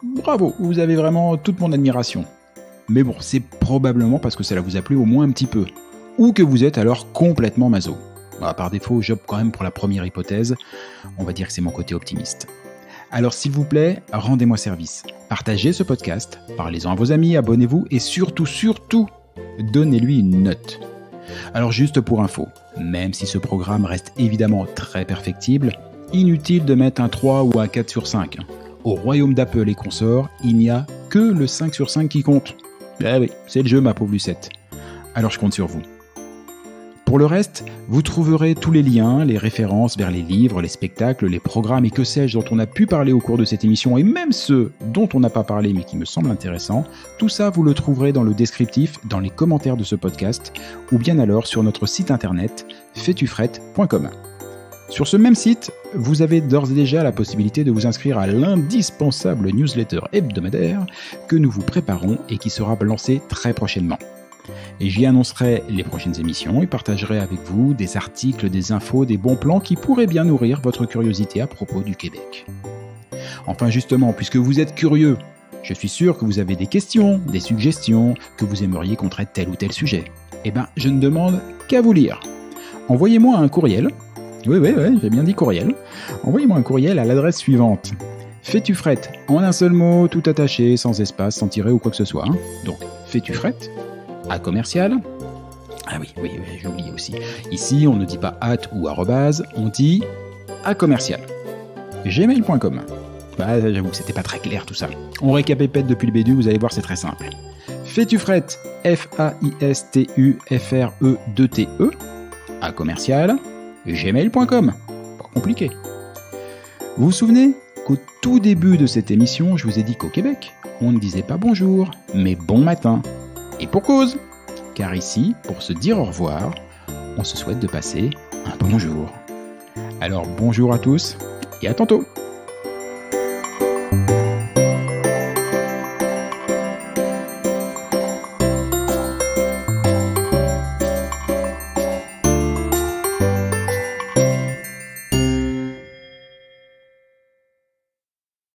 Speaker 2: bravo, vous avez vraiment toute mon admiration. Mais bon, c'est probablement parce que cela vous a plu au moins un petit peu. Ou que vous êtes alors complètement maso. Bah, par défaut, j'opte quand même pour la première hypothèse. On va dire que c'est mon côté optimiste. Alors s'il vous plaît, rendez-moi service. Partagez ce podcast, parlez-en à vos amis, abonnez-vous et surtout, donnez-lui une note. Alors juste pour info, même si ce programme reste évidemment très perfectible, inutile de mettre un 3 ou un 4 sur 5. Au royaume d'Apple et consorts, il n'y a que le 5 sur 5 qui compte. Eh oui, c'est le jeu ma pauvre Lucette. Alors je compte sur vous. Pour le reste, vous trouverez tous les liens, les références vers les livres, les spectacles, les programmes et que sais-je dont on a pu parler au cours de cette émission et même ceux dont on n'a pas parlé mais qui me semblent intéressants. Tout ça, vous le trouverez dans le descriptif, dans les commentaires de ce podcast ou bien alors sur notre site internet faitufrette.com. Sur ce même site, vous avez d'ores et déjà la possibilité de vous inscrire à l'indispensable newsletter hebdomadaire que nous vous préparons et qui sera lancé très prochainement. Et j'y annoncerai les prochaines émissions et partagerai avec vous des articles, des infos, des bons plans qui pourraient bien nourrir votre curiosité à propos du Québec. Enfin justement, puisque vous êtes curieux, je suis sûr que vous avez des questions, des suggestions, que vous aimeriez qu'on traite tel ou tel sujet. Eh ben, je ne demande qu'à vous lire. Envoyez-moi un courriel. Oui, j'ai bien dit courriel. Envoyez-moi un courriel à l'adresse suivante. Faitufrette, en un seul mot, tout attaché, sans espace, sans tiret ou quoi que ce soit. Donc, Faitufrette à commercial. Ah oui, j'ai oublié aussi. Ici, on ne dit pas at ou arrobase, on dit à commercial. gmail.com. Bah, j'avoue que c'était pas très clair tout ça. On récapépète depuis le début, vous allez voir, c'est très simple. Faitufrette, Faistufre2te, à commercial, gmail.com. Pas compliqué. Vous vous souvenez qu'au tout début de cette émission, je vous ai dit qu'au Québec, on ne disait pas bonjour, mais bon matin. Et pour cause, car ici, pour se dire au revoir, on se souhaite de passer un bon jour. Alors bonjour à tous et à tantôt.